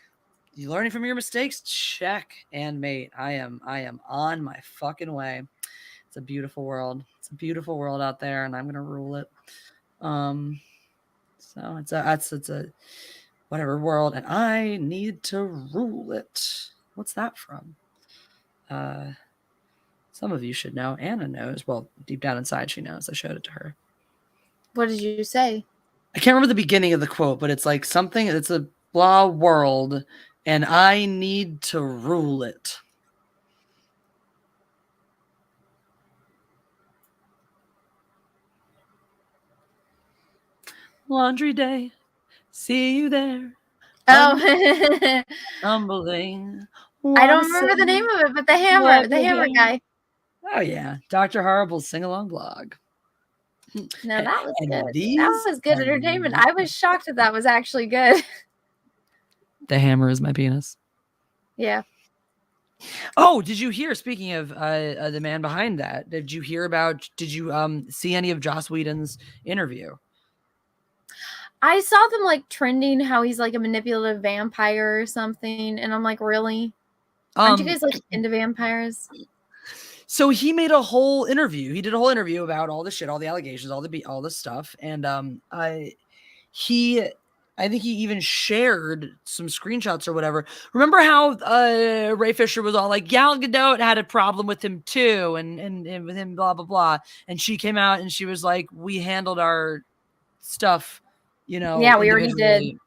you learning from your mistakes? Check. And mate, I am on my fucking way. It's a beautiful world. It's a beautiful world out there, and I'm gonna rule it. So it's a whatever world, and I need to rule it. What's that from? Some of you should know. Anna knows. Well, deep down inside, she knows. I showed it to her. What did you say? I can't remember the beginning of the quote, but it's like something. It's a blah world, and I need to rule it. Laundry day, see you there. Oh, Tumbling I don't remember the name of it, but the hammer guy. Oh yeah, Dr. Horrible's sing-along blog. No, that was good. That was good entertainment. I was shocked that was actually good. The hammer is my penis. Yeah. Oh, did you hear? Speaking of the man behind that, did you see any of Joss Whedon's interview? I saw them like trending how he's like a manipulative vampire or something, and I'm like, really? Aren't you guys like into vampires? So he made a whole interview. He did a whole interview about all the shit, all the allegations, all the stuff, and I think he even shared some screenshots or whatever. Remember how Ray Fisher was all like, Gal Gadot had a problem with him too, and with him, blah blah blah, and she came out and she was like, we handled our stuff, Yeah, we already did.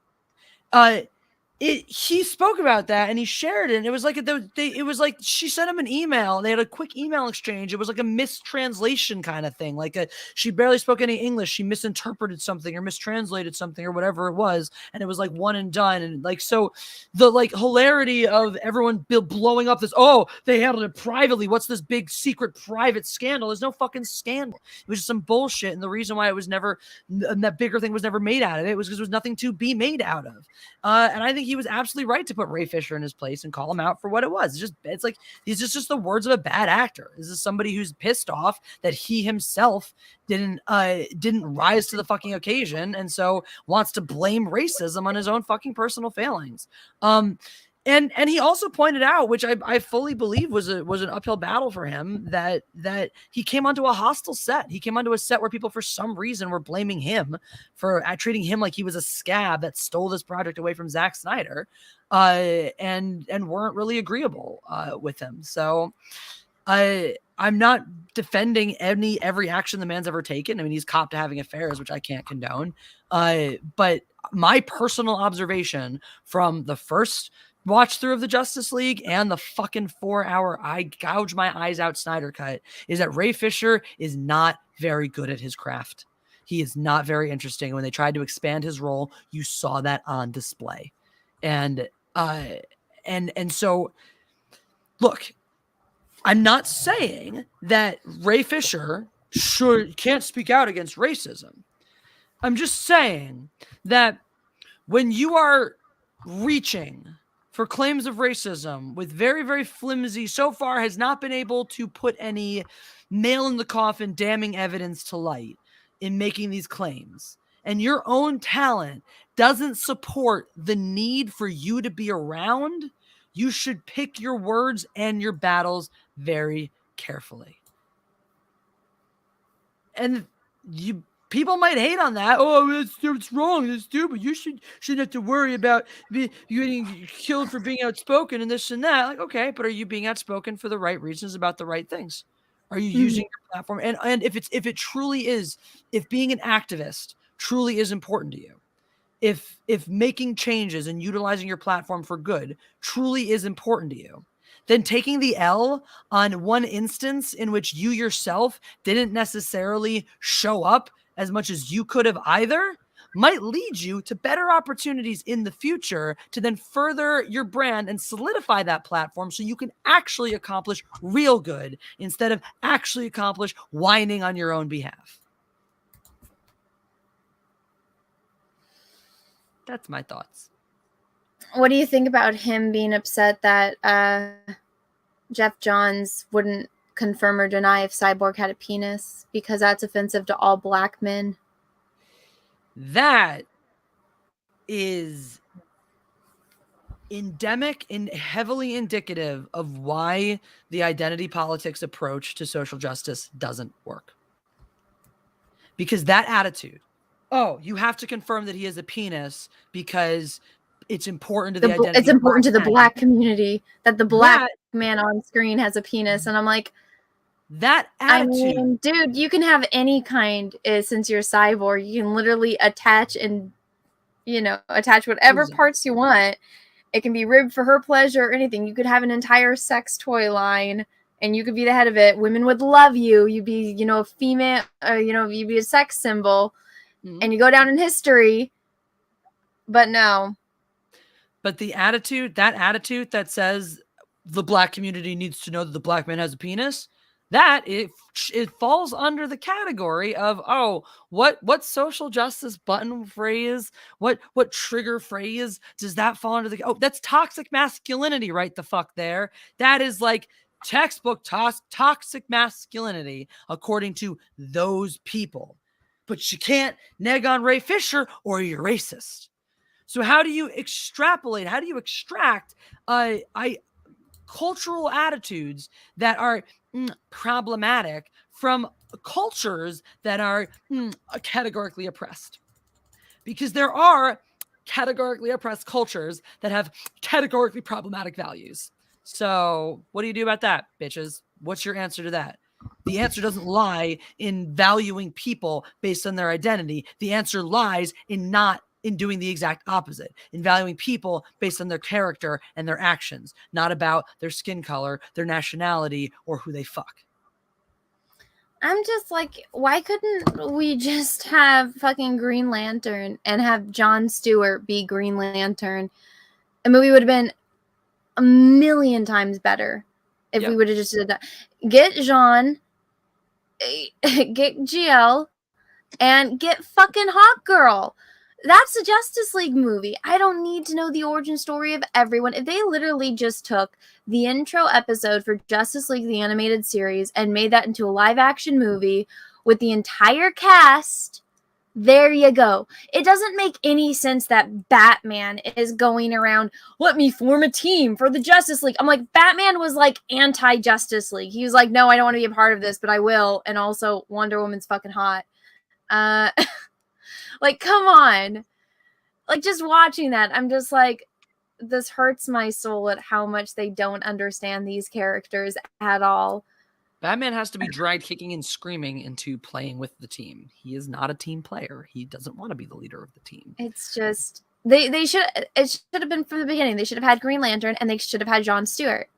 He spoke about that and he shared it. And it was like it was like she sent him an email. They had a quick email exchange. It was like a mistranslation kind of thing. Like she barely spoke any English. She misinterpreted something or mistranslated something or whatever it was, and it was like one and done. And like so, the like hilarity of everyone blowing up this. Oh, they handled it privately. What's this big secret private scandal? There's no fucking scandal. It was just some bullshit. And the reason why it was never that bigger thing was never made out of it was because there was nothing to be made out of. And I think he was absolutely right to put Ray Fisher in his place and call him out for what it was. It's like these just the words of a bad actor. This is somebody who's pissed off that he himself didn't rise to the fucking occasion, and so wants to blame racism on his own fucking personal failings. And he also pointed out, which I fully believe was an uphill battle for him, that he came onto a hostile set. He came onto a set where people for some reason were blaming him for treating him like he was a scab that stole this project away from Zack Snyder, and weren't really agreeable with him. So I'm not defending every action the man's ever taken. I mean, he's copped to having affairs, which I can't condone. But my personal observation from the first watch through of the Justice League and the fucking 4-hour I gouge my eyes out Snyder cut is that Ray Fisher is not very good at his craft. He is not very interesting. When they tried to expand his role, you saw that on display. And so look, I'm not saying that Ray Fisher can't speak out against racism. I'm just saying that when you are reaching for claims of racism with very, very flimsy, so far has not been able to put any nail in the coffin, damning evidence to light in making these claims, and your own talent doesn't support the need for you to be around, you should pick your words and your battles very carefully. And people might hate on that. Oh, it's wrong. It's stupid. You shouldn't have to worry about you getting killed for being outspoken and this and that. Like, okay, but are you being outspoken for the right reasons about the right things? Are you using your platform? And if it truly is, if being an activist truly is important to you, if making changes and utilizing your platform for good truly is important to you, then taking the L on one instance in which you yourself didn't necessarily show up as much as you could have either might lead you to better opportunities in the future to then further your brand and solidify that platform so you can actually accomplish real good instead of actually accomplish whining on your own behalf. That's my thoughts. What do you think about him being upset that Jeff Johns wouldn't confirm or deny if Cyborg had a penis because that's offensive to all black men? That is endemic and heavily indicative of why the identity politics approach to social justice doesn't work. Because that attitude, oh, you have to confirm that he has a penis because it's important to the identity. It's important to the black community that the black man on screen has a penis. And I'm like, that attitude. I mean, dude, you can have any kind since you're a cyborg. You can literally attach whatever parts you want. It can be ribbed for her pleasure or anything. You could have an entire sex toy line and you could be the head of it. Women would love you. You'd be, a female, you'd be a sex symbol and you go down in history. But no. But the attitude, that says the black community needs to know that the black man has a penis. That it falls under the category of, oh, what social justice button phrase, what trigger phrase does that fall under the, oh, that's toxic masculinity right the fuck there. That is like textbook toxic masculinity according to those people. But you can't neg on Ray Fisher or you're racist. So how do you extrapolate? How do you extract cultural attitudes that are problematic from cultures that are categorically oppressed? Because there are categorically oppressed cultures that have categorically problematic values. So what do you do about that, bitches? What's your answer to that? The answer doesn't lie in valuing people based on their identity. The answer lies in doing the exact opposite, in valuing people based on their character and their actions, not about their skin color, their nationality, or who they fuck. I'm just like, why couldn't we just have fucking Green Lantern and have Jon Stewart be Green Lantern? The movie would have been a million times better if we would have just did that. Get Jean, get GL, and get fucking Hawk Girl. That's a Justice League movie. I don't need to know the origin story of everyone. If they literally just took the intro episode for Justice League, the animated series, and made that into a live action movie with the entire cast, there you go. It doesn't make any sense that Batman is going around, let me form a team for the Justice League. I'm like, Batman was like anti-Justice League. He was like, no, I don't want to be a part of this, but I will. And also Wonder Woman's fucking hot. Like, come on. Like, just watching that, I'm just like, this hurts my soul at how much they don't understand these characters at all. Batman has to be dragged kicking and screaming into playing with the team. He is not a team player. He doesn't want to be the leader of the team. It's just, it should have been from the beginning. They should have had Green Lantern and they should have had Jon Stewart.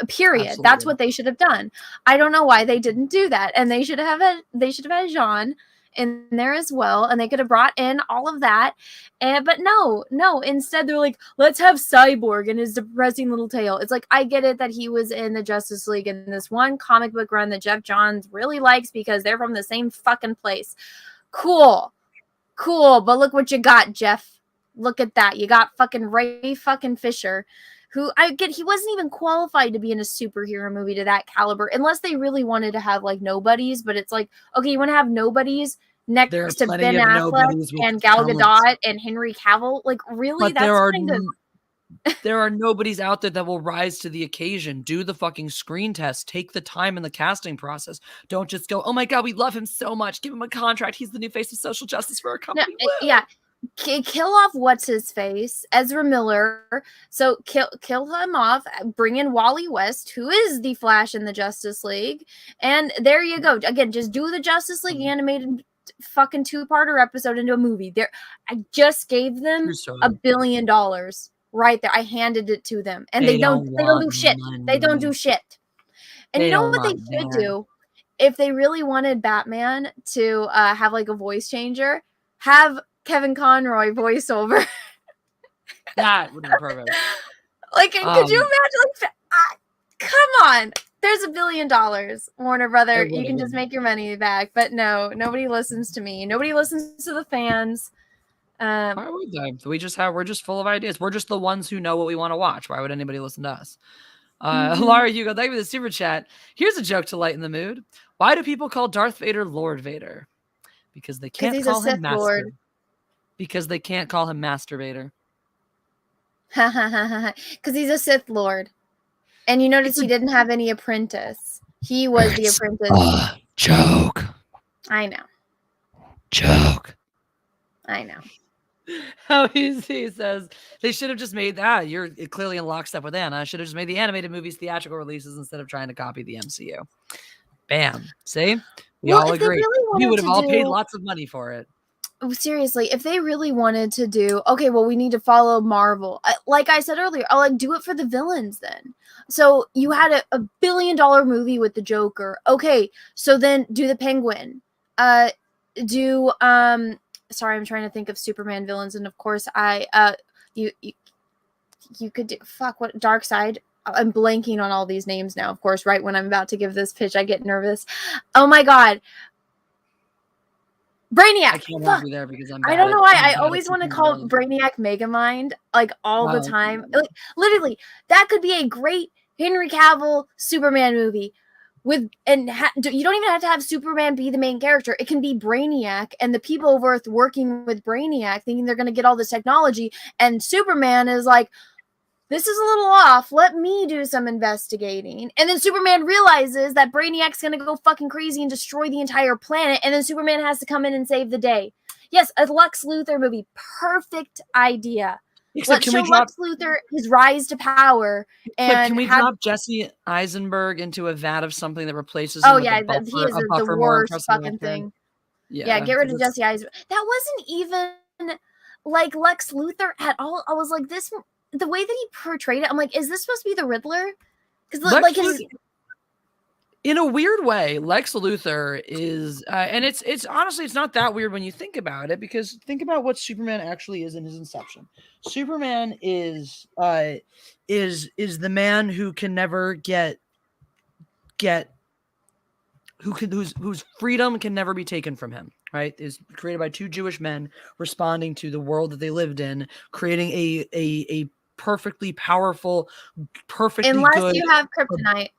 Period. Absolutely. That's what they should have done. I don't know why they didn't do that. And they should have had Jean in there as well, and they could have brought in all of that, but no, instead they're like, let's have Cyborg and his depressing little tale. It's like, I get it that he was in the Justice League in this one comic book run that Jeff Johns really likes because they're from the same fucking place. Cool, but look what you got, Jeff. Look at that. You got fucking Ray fucking Fisher, who I get, he wasn't even qualified to be in a superhero movie to that caliber, unless they really wanted to have like nobodies. But it's like, okay, you want to have nobodies next to Ben Affleck and Gal Gadot and Henry Cavill? Like, really? But there are nobodies out there that will rise to the occasion. Do the fucking screen test. Take the time in the casting process. Don't just go, oh my God, we love him so much. Give him a contract. He's the new face of social justice for our company. No, yeah. Kill off what's his face, Ezra Miller. So kill him off. Bring in Wally West, who is the Flash in the Justice League, and there you go. Again, just do the Justice League animated fucking 2-parter episode into a movie. There, I just gave them $1 billion right there. I handed it to them, and they don't do shit. They don't do shit. And you know what they should do? If they really wanted Batman to have like a voice changer, have Kevin Conroy voiceover. That would be perfect. Like, could you imagine? Like, come on, there's $1 billion, Warner Brother. You can just make your money back. But no, nobody listens to me. Nobody listens to the fans. Why would they? We're just full of ideas. We're just the ones who know what we want to watch. Why would anybody listen to us? Laura Hugo, thank you for the super chat. Here's a joke to lighten the mood. Why do people call Darth Vader Lord Vader? Because they can't call him Master. Lord. Because they can't call him Masturbator. Because he's a Sith Lord. And you notice he didn't have any apprentice. He was the apprentice. Joke. I know. Joke. I know. How he says they should have just made that. You're clearly in lockstep with Anna. I should have just made the animated movies theatrical releases instead of trying to copy the MCU. Bam. See? We all agree. We would have all paid lots of money for it. Seriously, if they really wanted to do, okay, well, we need to follow Marvel. Like I said earlier, I'll like do it for the villains then. So you had a $1 billion movie with the Joker. Okay, so then do the Penguin. Sorry, I'm trying to think of Superman villains, and of course you could do Darkseid. I'm blanking on all these names now. Of course, right when I'm about to give this pitch, I get nervous. Oh my god. Brainiac. I can't help you there because I don't know why. I always want to call Brainiac Megamind, like all the time. Like literally, that could be a great Henry Cavill Superman movie. You don't even have to have Superman be the main character. It can be Brainiac and the people of Earth working with Brainiac, thinking they're going to get all this technology, and Superman is like, this is a little off. Let me do some investigating. And then Superman realizes that Brainiac's going to go fucking crazy and destroy the entire planet. And then Superman has to come in and save the day. Yes, a Lex Luthor movie. Perfect idea. Let's show Lex Luthor his rise to power. And can we drop Jesse Eisenberg into a vat of something that replaces him? Oh, with yeah. He is the worst fucking thing. Yeah, get rid of Jesse Eisenberg. That wasn't even like Lex Luthor at all. I was like, this... The way that he portrayed it, I'm like, is this supposed to be the Riddler? Because like in a weird way, Lex Luthor is, and it's honestly, it's not that weird when you think about it, because think about what Superman actually is in his inception. Superman is the man who can never whose freedom can never be taken from him. Right, is created by two Jewish men responding to the world that they lived in, creating a perfectly powerful, perfectly unless good, you have kryptonite.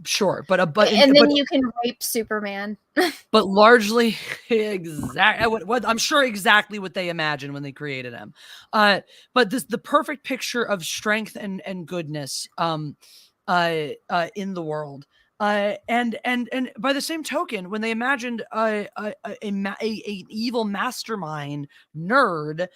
Sure, but then you can rape Superman. But largely, what I'm sure exactly what they imagined when they created him. But the perfect picture of strength and goodness in the world. And by the same token, when they imagined an evil mastermind nerd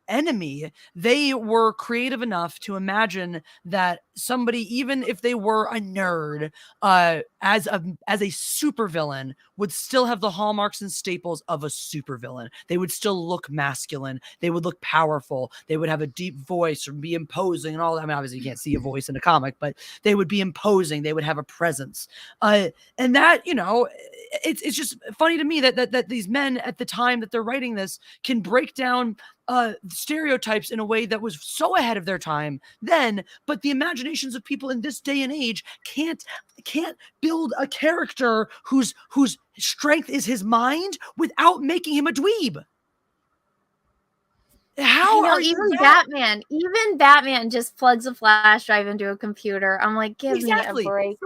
enemy, they were creative enough to imagine that somebody, even if they were a nerd, as a supervillain, would still have the hallmarks and staples of a supervillain. They would still look masculine. They would look powerful. They would have a deep voice or be imposing and all that. I mean, obviously you can't see a voice in a comic, but they would be imposing. They would have a presence. And that, it's just funny to me that these men at the time that they're writing this can break down stereotypes in a way that was so ahead of their time then, but the imaginations of people in this day and age can't build a character whose strength is his mind without making him a dweeb. How are even Batman just plugs a flash drive into a computer. I'm like, give me a break.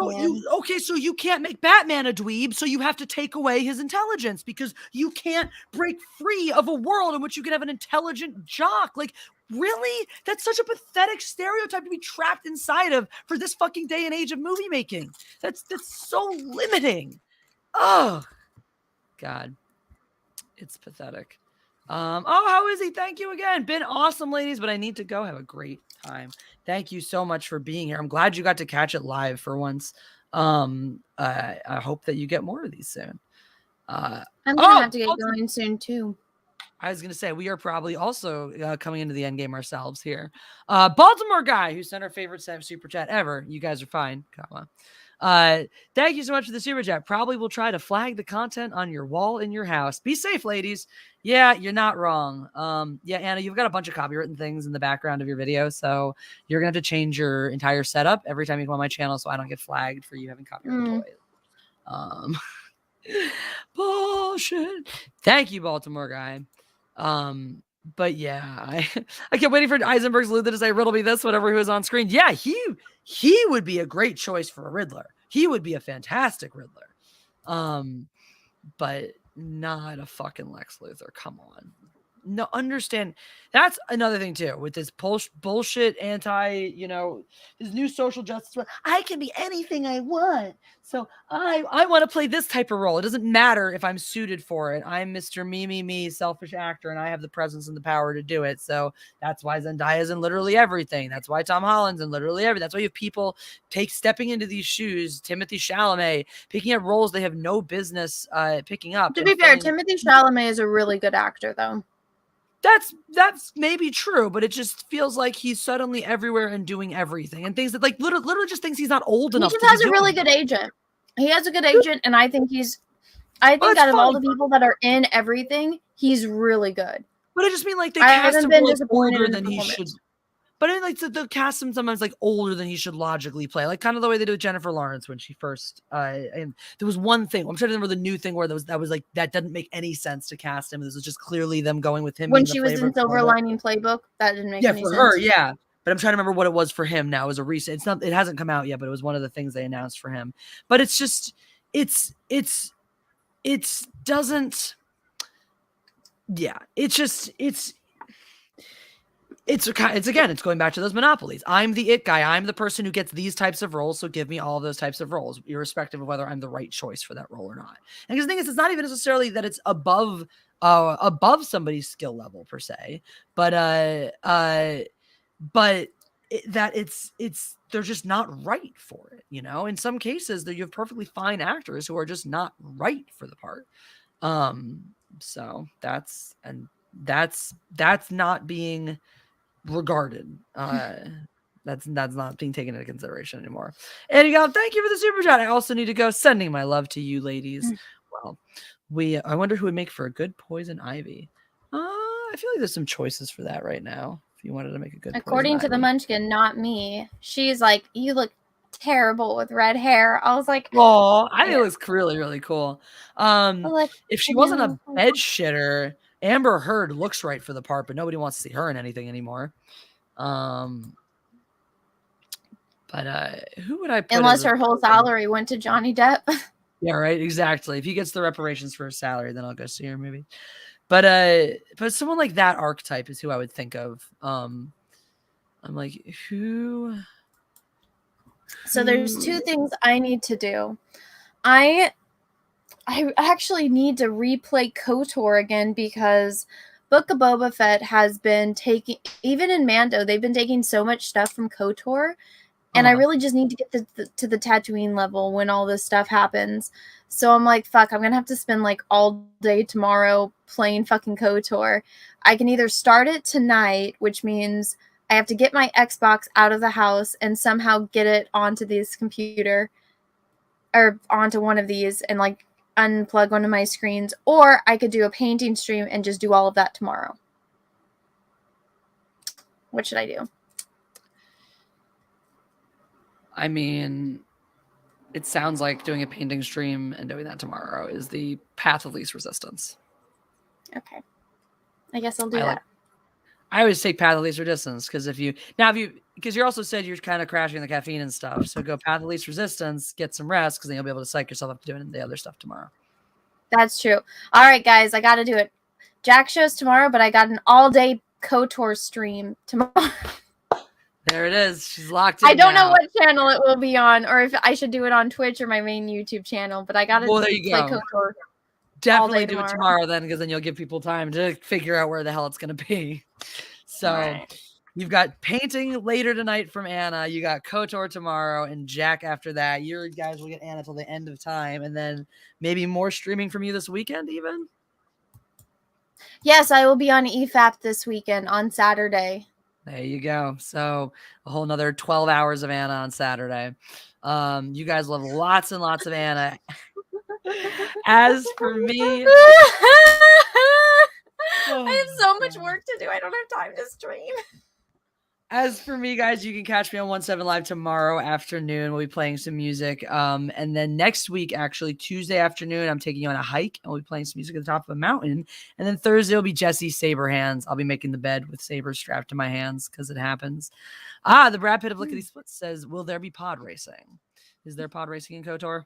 So you can't make Batman a dweeb, so you have to take away his intelligence because you can't break free of a world in which you can have an intelligent jock. Like, really? That's such a pathetic stereotype to be trapped inside of for this fucking day and age of movie making. That's so limiting. Oh, God. It's pathetic. How is he? Thank you again. Been awesome, ladies, but I need to go. Have a great time. Thank you so much for being here. I'm glad you got to catch it live for once. I hope that you get more of these soon. I'm gonna have to get going soon too. I was gonna say we are probably also coming into the end game ourselves here. Baltimore guy who sent our favorite super chat ever. You guys are fine. Come on. Thank you so much for the super chat. Probably will try to flag the content on your wall in your house. Be safe, ladies. Yeah, you're not wrong. Yeah, Anna, you've got a bunch of copywritten things in the background of your video, so you're gonna have to change your entire setup every time you come on my channel, so I don't get flagged for you having copyrighted toys. Bullshit. Thank you, Baltimore guy. But yeah, I kept waiting for Eisenberg's Luther to say riddle me this whenever he was on screen. Yeah, he would be a great choice for a Riddler. He would be a fantastic Riddler. But not a fucking Lex Luthor. Come on. No, understand. That's another thing too with this bullshit anti, this new social justice. I can be anything I want. So I want to play this type of role. It doesn't matter if I'm suited for it. I'm Mr. Me, selfish actor, and I have the presence and the power to do it. So that's why Zendaya's in literally everything. That's why Tom Holland's in literally everything. That's why you have people stepping into these shoes. Timothy Chalamet picking up roles they have no business picking up. To be fair, Timothy Chalamet is a really good actor, though. That's maybe true, but it just feels like he's suddenly everywhere and doing everything and things that literally just thinks he's not old enough. He just has a really good agent. He has a good agent, and I think out of all the people that are in everything, he's really good. But I just mean they cast him older than he should. But I mean, like, so they'll cast him sometimes like older than he should logically play, like kind of the way they do with Jennifer Lawrence when she first. And there was one thing I'm trying to remember the new thing where that was like that doesn't make any sense to cast him. This was just clearly them going with him when being she the was in Silver Lining Playbook. That didn't make any sense. Yeah, for her, yeah. But I'm trying to remember what it was for him now. It was a recent. It's not. It hasn't come out yet, but it was one of the things they announced for him. But it's just, it doesn't. Yeah, it's again, it's going back to those monopolies. I'm the it guy. I'm the person who gets these types of roles. So give me all of those types of roles, irrespective of whether I'm the right choice for that role or not. And because the thing is, it's not even necessarily that it's above somebody's skill level per se, but they're just not right for it. You know, in some cases, you have perfectly fine actors who are just not right for the part. So that's not being regarded. That's not being taken into consideration anymore. And you go, thank you for the super chat. I also need to go, sending my love to you ladies. Well, I wonder who would make for a good poison ivy. I feel like there's some choices for that right now. If you wanted to make a good according to the Munchkin, not me. She's like, you look terrible with red hair. I was like, oh, I think it looks really, really cool. If she wasn't a bed shitter, Amber Heard looks right for the part, but nobody wants to see her in anything anymore. But who would I put unless her whole salary went to Johnny Depp? Yeah, right. Exactly. If he gets the reparations for his salary, then I'll go see her maybe. But someone like that archetype is who I would think of. I'm like, who? So there's two things I need to do. I actually need to replay KOTOR again because Book of Boba Fett has been taking, even in Mando, they've been taking so much stuff from KOTOR. And I really just need to get to the Tatooine level when all this stuff happens. So I'm like, fuck, I'm going to have to spend like all day tomorrow playing fucking KOTOR. I can either start it tonight, which means I have to get my Xbox out of the house and somehow get it onto this computer or onto one of these and like unplug one of my screens. Or I could do a painting stream and just do all of that tomorrow. What should I do? I mean, it sounds like doing a painting stream and doing that tomorrow is the path of least resistance. Okay. I guess I'll do that. I always take path of least resistance because because you also said you're kind of crashing the caffeine and stuff. So go path of least resistance, get some rest, because then you'll be able to psych yourself up to doing the other stuff tomorrow. That's true. All right, guys, I got to do it. Jack shows tomorrow, but I got an all-day KOTOR stream tomorrow. There it is. She's locked in. I don't know what channel it will be on, or if I should do it on Twitch or my main YouTube channel, but I got to play KOTOR. Definitely do it tomorrow then, because then you'll give people time to figure out where the hell it's going to be. So you've got painting later tonight from Anna. You got KOTOR tomorrow and Jack after that. You guys will get Anna till the end of time, and then maybe more streaming from you this weekend even? Yes, I will be on EFAP this weekend on Saturday. There you go. So a whole nother 12 hours of Anna on Saturday. You guys will have lots and lots of Anna. As for me, I have so much work to do. I don't have time to stream. As for me, guys, you can catch me on 17 Live tomorrow afternoon. We'll be playing some music. And then next week, actually, Tuesday afternoon, I'm taking you on a hike and we'll be playing some music at the top of a mountain. And then Thursday will be Jesse Saber Hands. I'll be making the bed with sabers strapped to my hands because it happens. The Brad Pitt of Lickety Split says, will there be pod racing? Is there pod racing in KOTOR?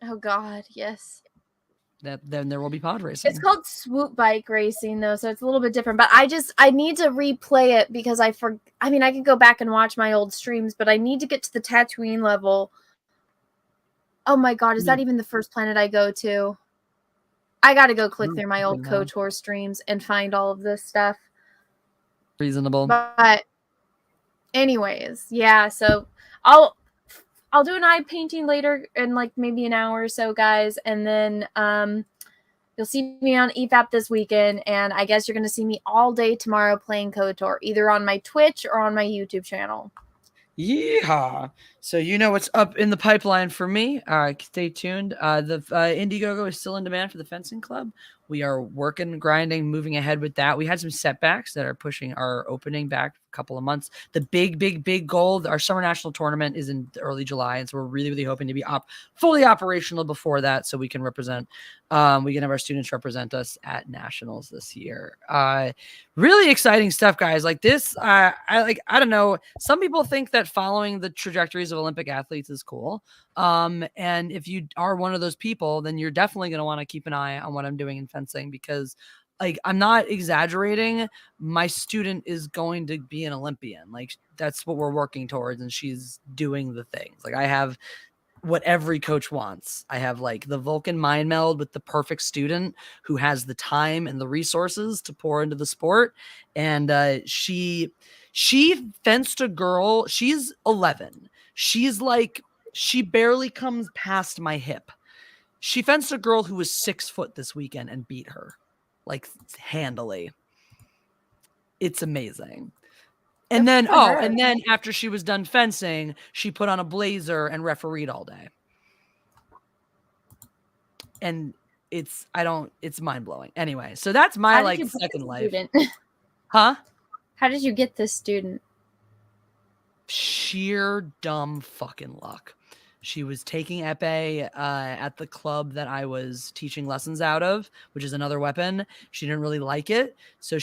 Oh, God, yes. Then there will be pod racing. It's called swoop bike racing though, so it's a little bit different. But I need to replay it because I could go back and watch my old streams, but I need to get to the Tatooine level. Oh my God, is that even the first planet I go to? I got to go click through my old KOTOR streams and find all of this stuff. Reasonable. But anyways, yeah, so I'll do an eye painting later in like maybe an hour or so, guys. And then you'll see me on EFAP this weekend. And I guess you're going to see me all day tomorrow playing KOTOR, either on my Twitch or on my YouTube channel. Yeehaw. So you know what's up in the pipeline for me. Stay tuned. The Indiegogo is still in demand for the fencing club. We are working, grinding, moving ahead with that. We had some setbacks that are pushing our opening back a couple of months. The big goal, our summer national tournament is in early July. And so we're really hoping to be fully operational before that, so we can represent, we can have our students represent us at nationals this year. Really exciting stuff, guys. Like this, I don't know. Some people think that following the trajectories of Olympic athletes is cool. And if you are one of those people, then you're definitely going to want to keep an eye on what I'm doing in fencing, because like, I'm not exaggerating. My student is going to be an Olympian. Like, that's what we're working towards. And she's doing the things. Like, I have what every coach wants. I have like the Vulcan mind meld with the perfect student who has the time and the resources to pour into the sport. And she fenced a girl. She's 11. She's like, she barely comes past my hip. She fenced a girl who was 6 foot this weekend and beat her like handily. It's amazing. And then, and then after she was done fencing, she put on a blazer and refereed all day. And it's mind blowing. Anyway, so that's my like second life. Huh? How did you get this student? Sheer dumb fucking luck. She was taking epee at the club that I was teaching lessons out of, which is another weapon. She didn't really like it, so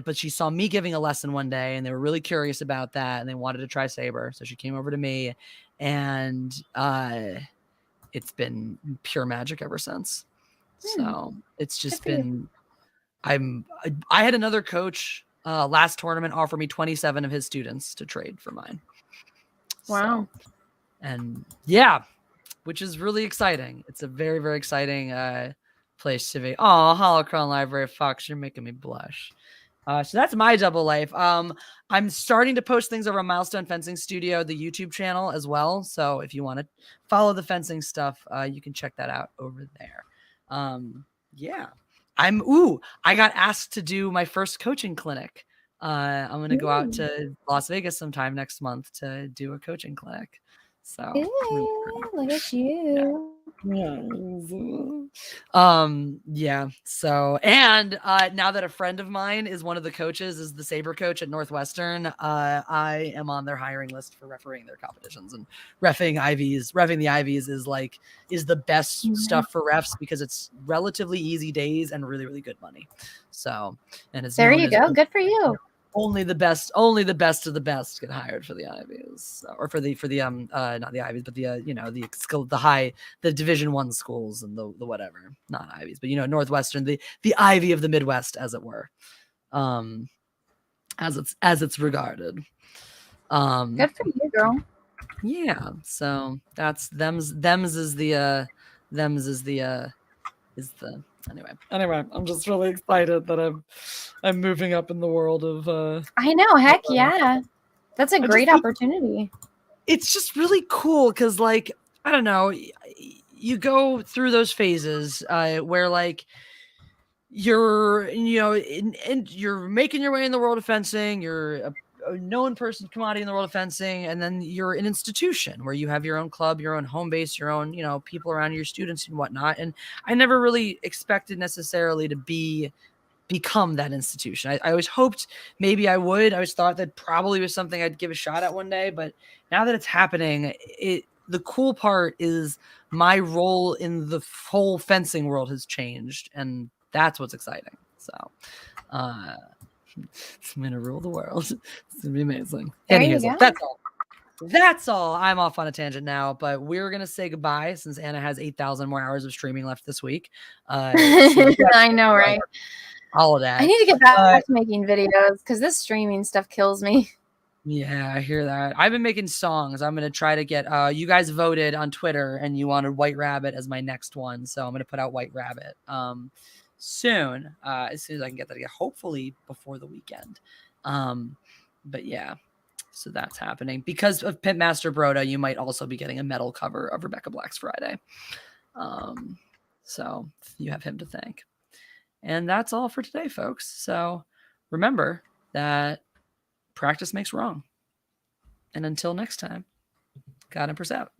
but she saw me giving a lesson one day, and they were really curious about that, and they wanted to try saber. So she came over to me, and it's been pure magic ever since. So it's just been. I had another coach last tournament offer me 27 of his students to trade for mine. Wow. So, and yeah, which is really exciting. It's a very, very exciting place to be. Oh, Holocron Library, Fox, you're making me blush. So that's my double life. I'm starting to post things over on Milestone Fencing Studio, the YouTube channel as well. So if you want to follow the fencing stuff, you can check that out over there. Yeah. I got asked to do my first coaching clinic. I'm going to go out to Las Vegas sometime next month to do a coaching clinic. So look at you. Yeah. So, and now that a friend of mine is one of the coaches, is the saber coach at Northwestern, I am on their hiring list for refereeing their competitions, and reffing the IVs is the best stuff for refs, because it's relatively easy days and really, really good money. So, and it's there you go. Good for you. Only the best of the best get hired for the Ivies, or for the not the Ivies, but the Division I schools and the whatever, not Ivies, but Northwestern, the Ivy of the Midwest, as it were, as it's regarded. Good for you, girl. Yeah, so that's them's is the anyway, I'm just really excited that I'm moving up in the world of I know, heck yeah. That's a great opportunity. It's just really cool because, like, I don't know, you go through those phases where like you're you're making your way in the world of fencing, you're a known person, commodity in the world of fencing, and then you're an institution where you have your own club, your own home base, your own people around your students and whatnot. And I never really expected necessarily to become that institution. I always hoped maybe I would. I always thought that probably was something I'd give a shot at one day, but now that it's happening, the cool part is my role in the whole fencing world has changed, and that's what's exciting. So I'm gonna rule the world. It's gonna be amazing. That's all. I'm off on a tangent now, but we're gonna say goodbye since Anna has 8,000 more hours of streaming left this week. I know, right? All of that. I need to get back to making videos because this streaming stuff kills me. Yeah, I hear that. I've been making songs. I'm gonna try to get. You guys voted on Twitter, and you wanted White Rabbit as my next one, so I'm gonna put out White Rabbit. Soon, as soon as I can get that again, hopefully before the weekend. But yeah, so that's happening. Because of Pimp Master Broda, you might also be getting a metal cover of Rebecca Black's Friday. So you have him to thank. And that's all for today, folks. So remember that practice makes wrong. And until next time, God Empress out.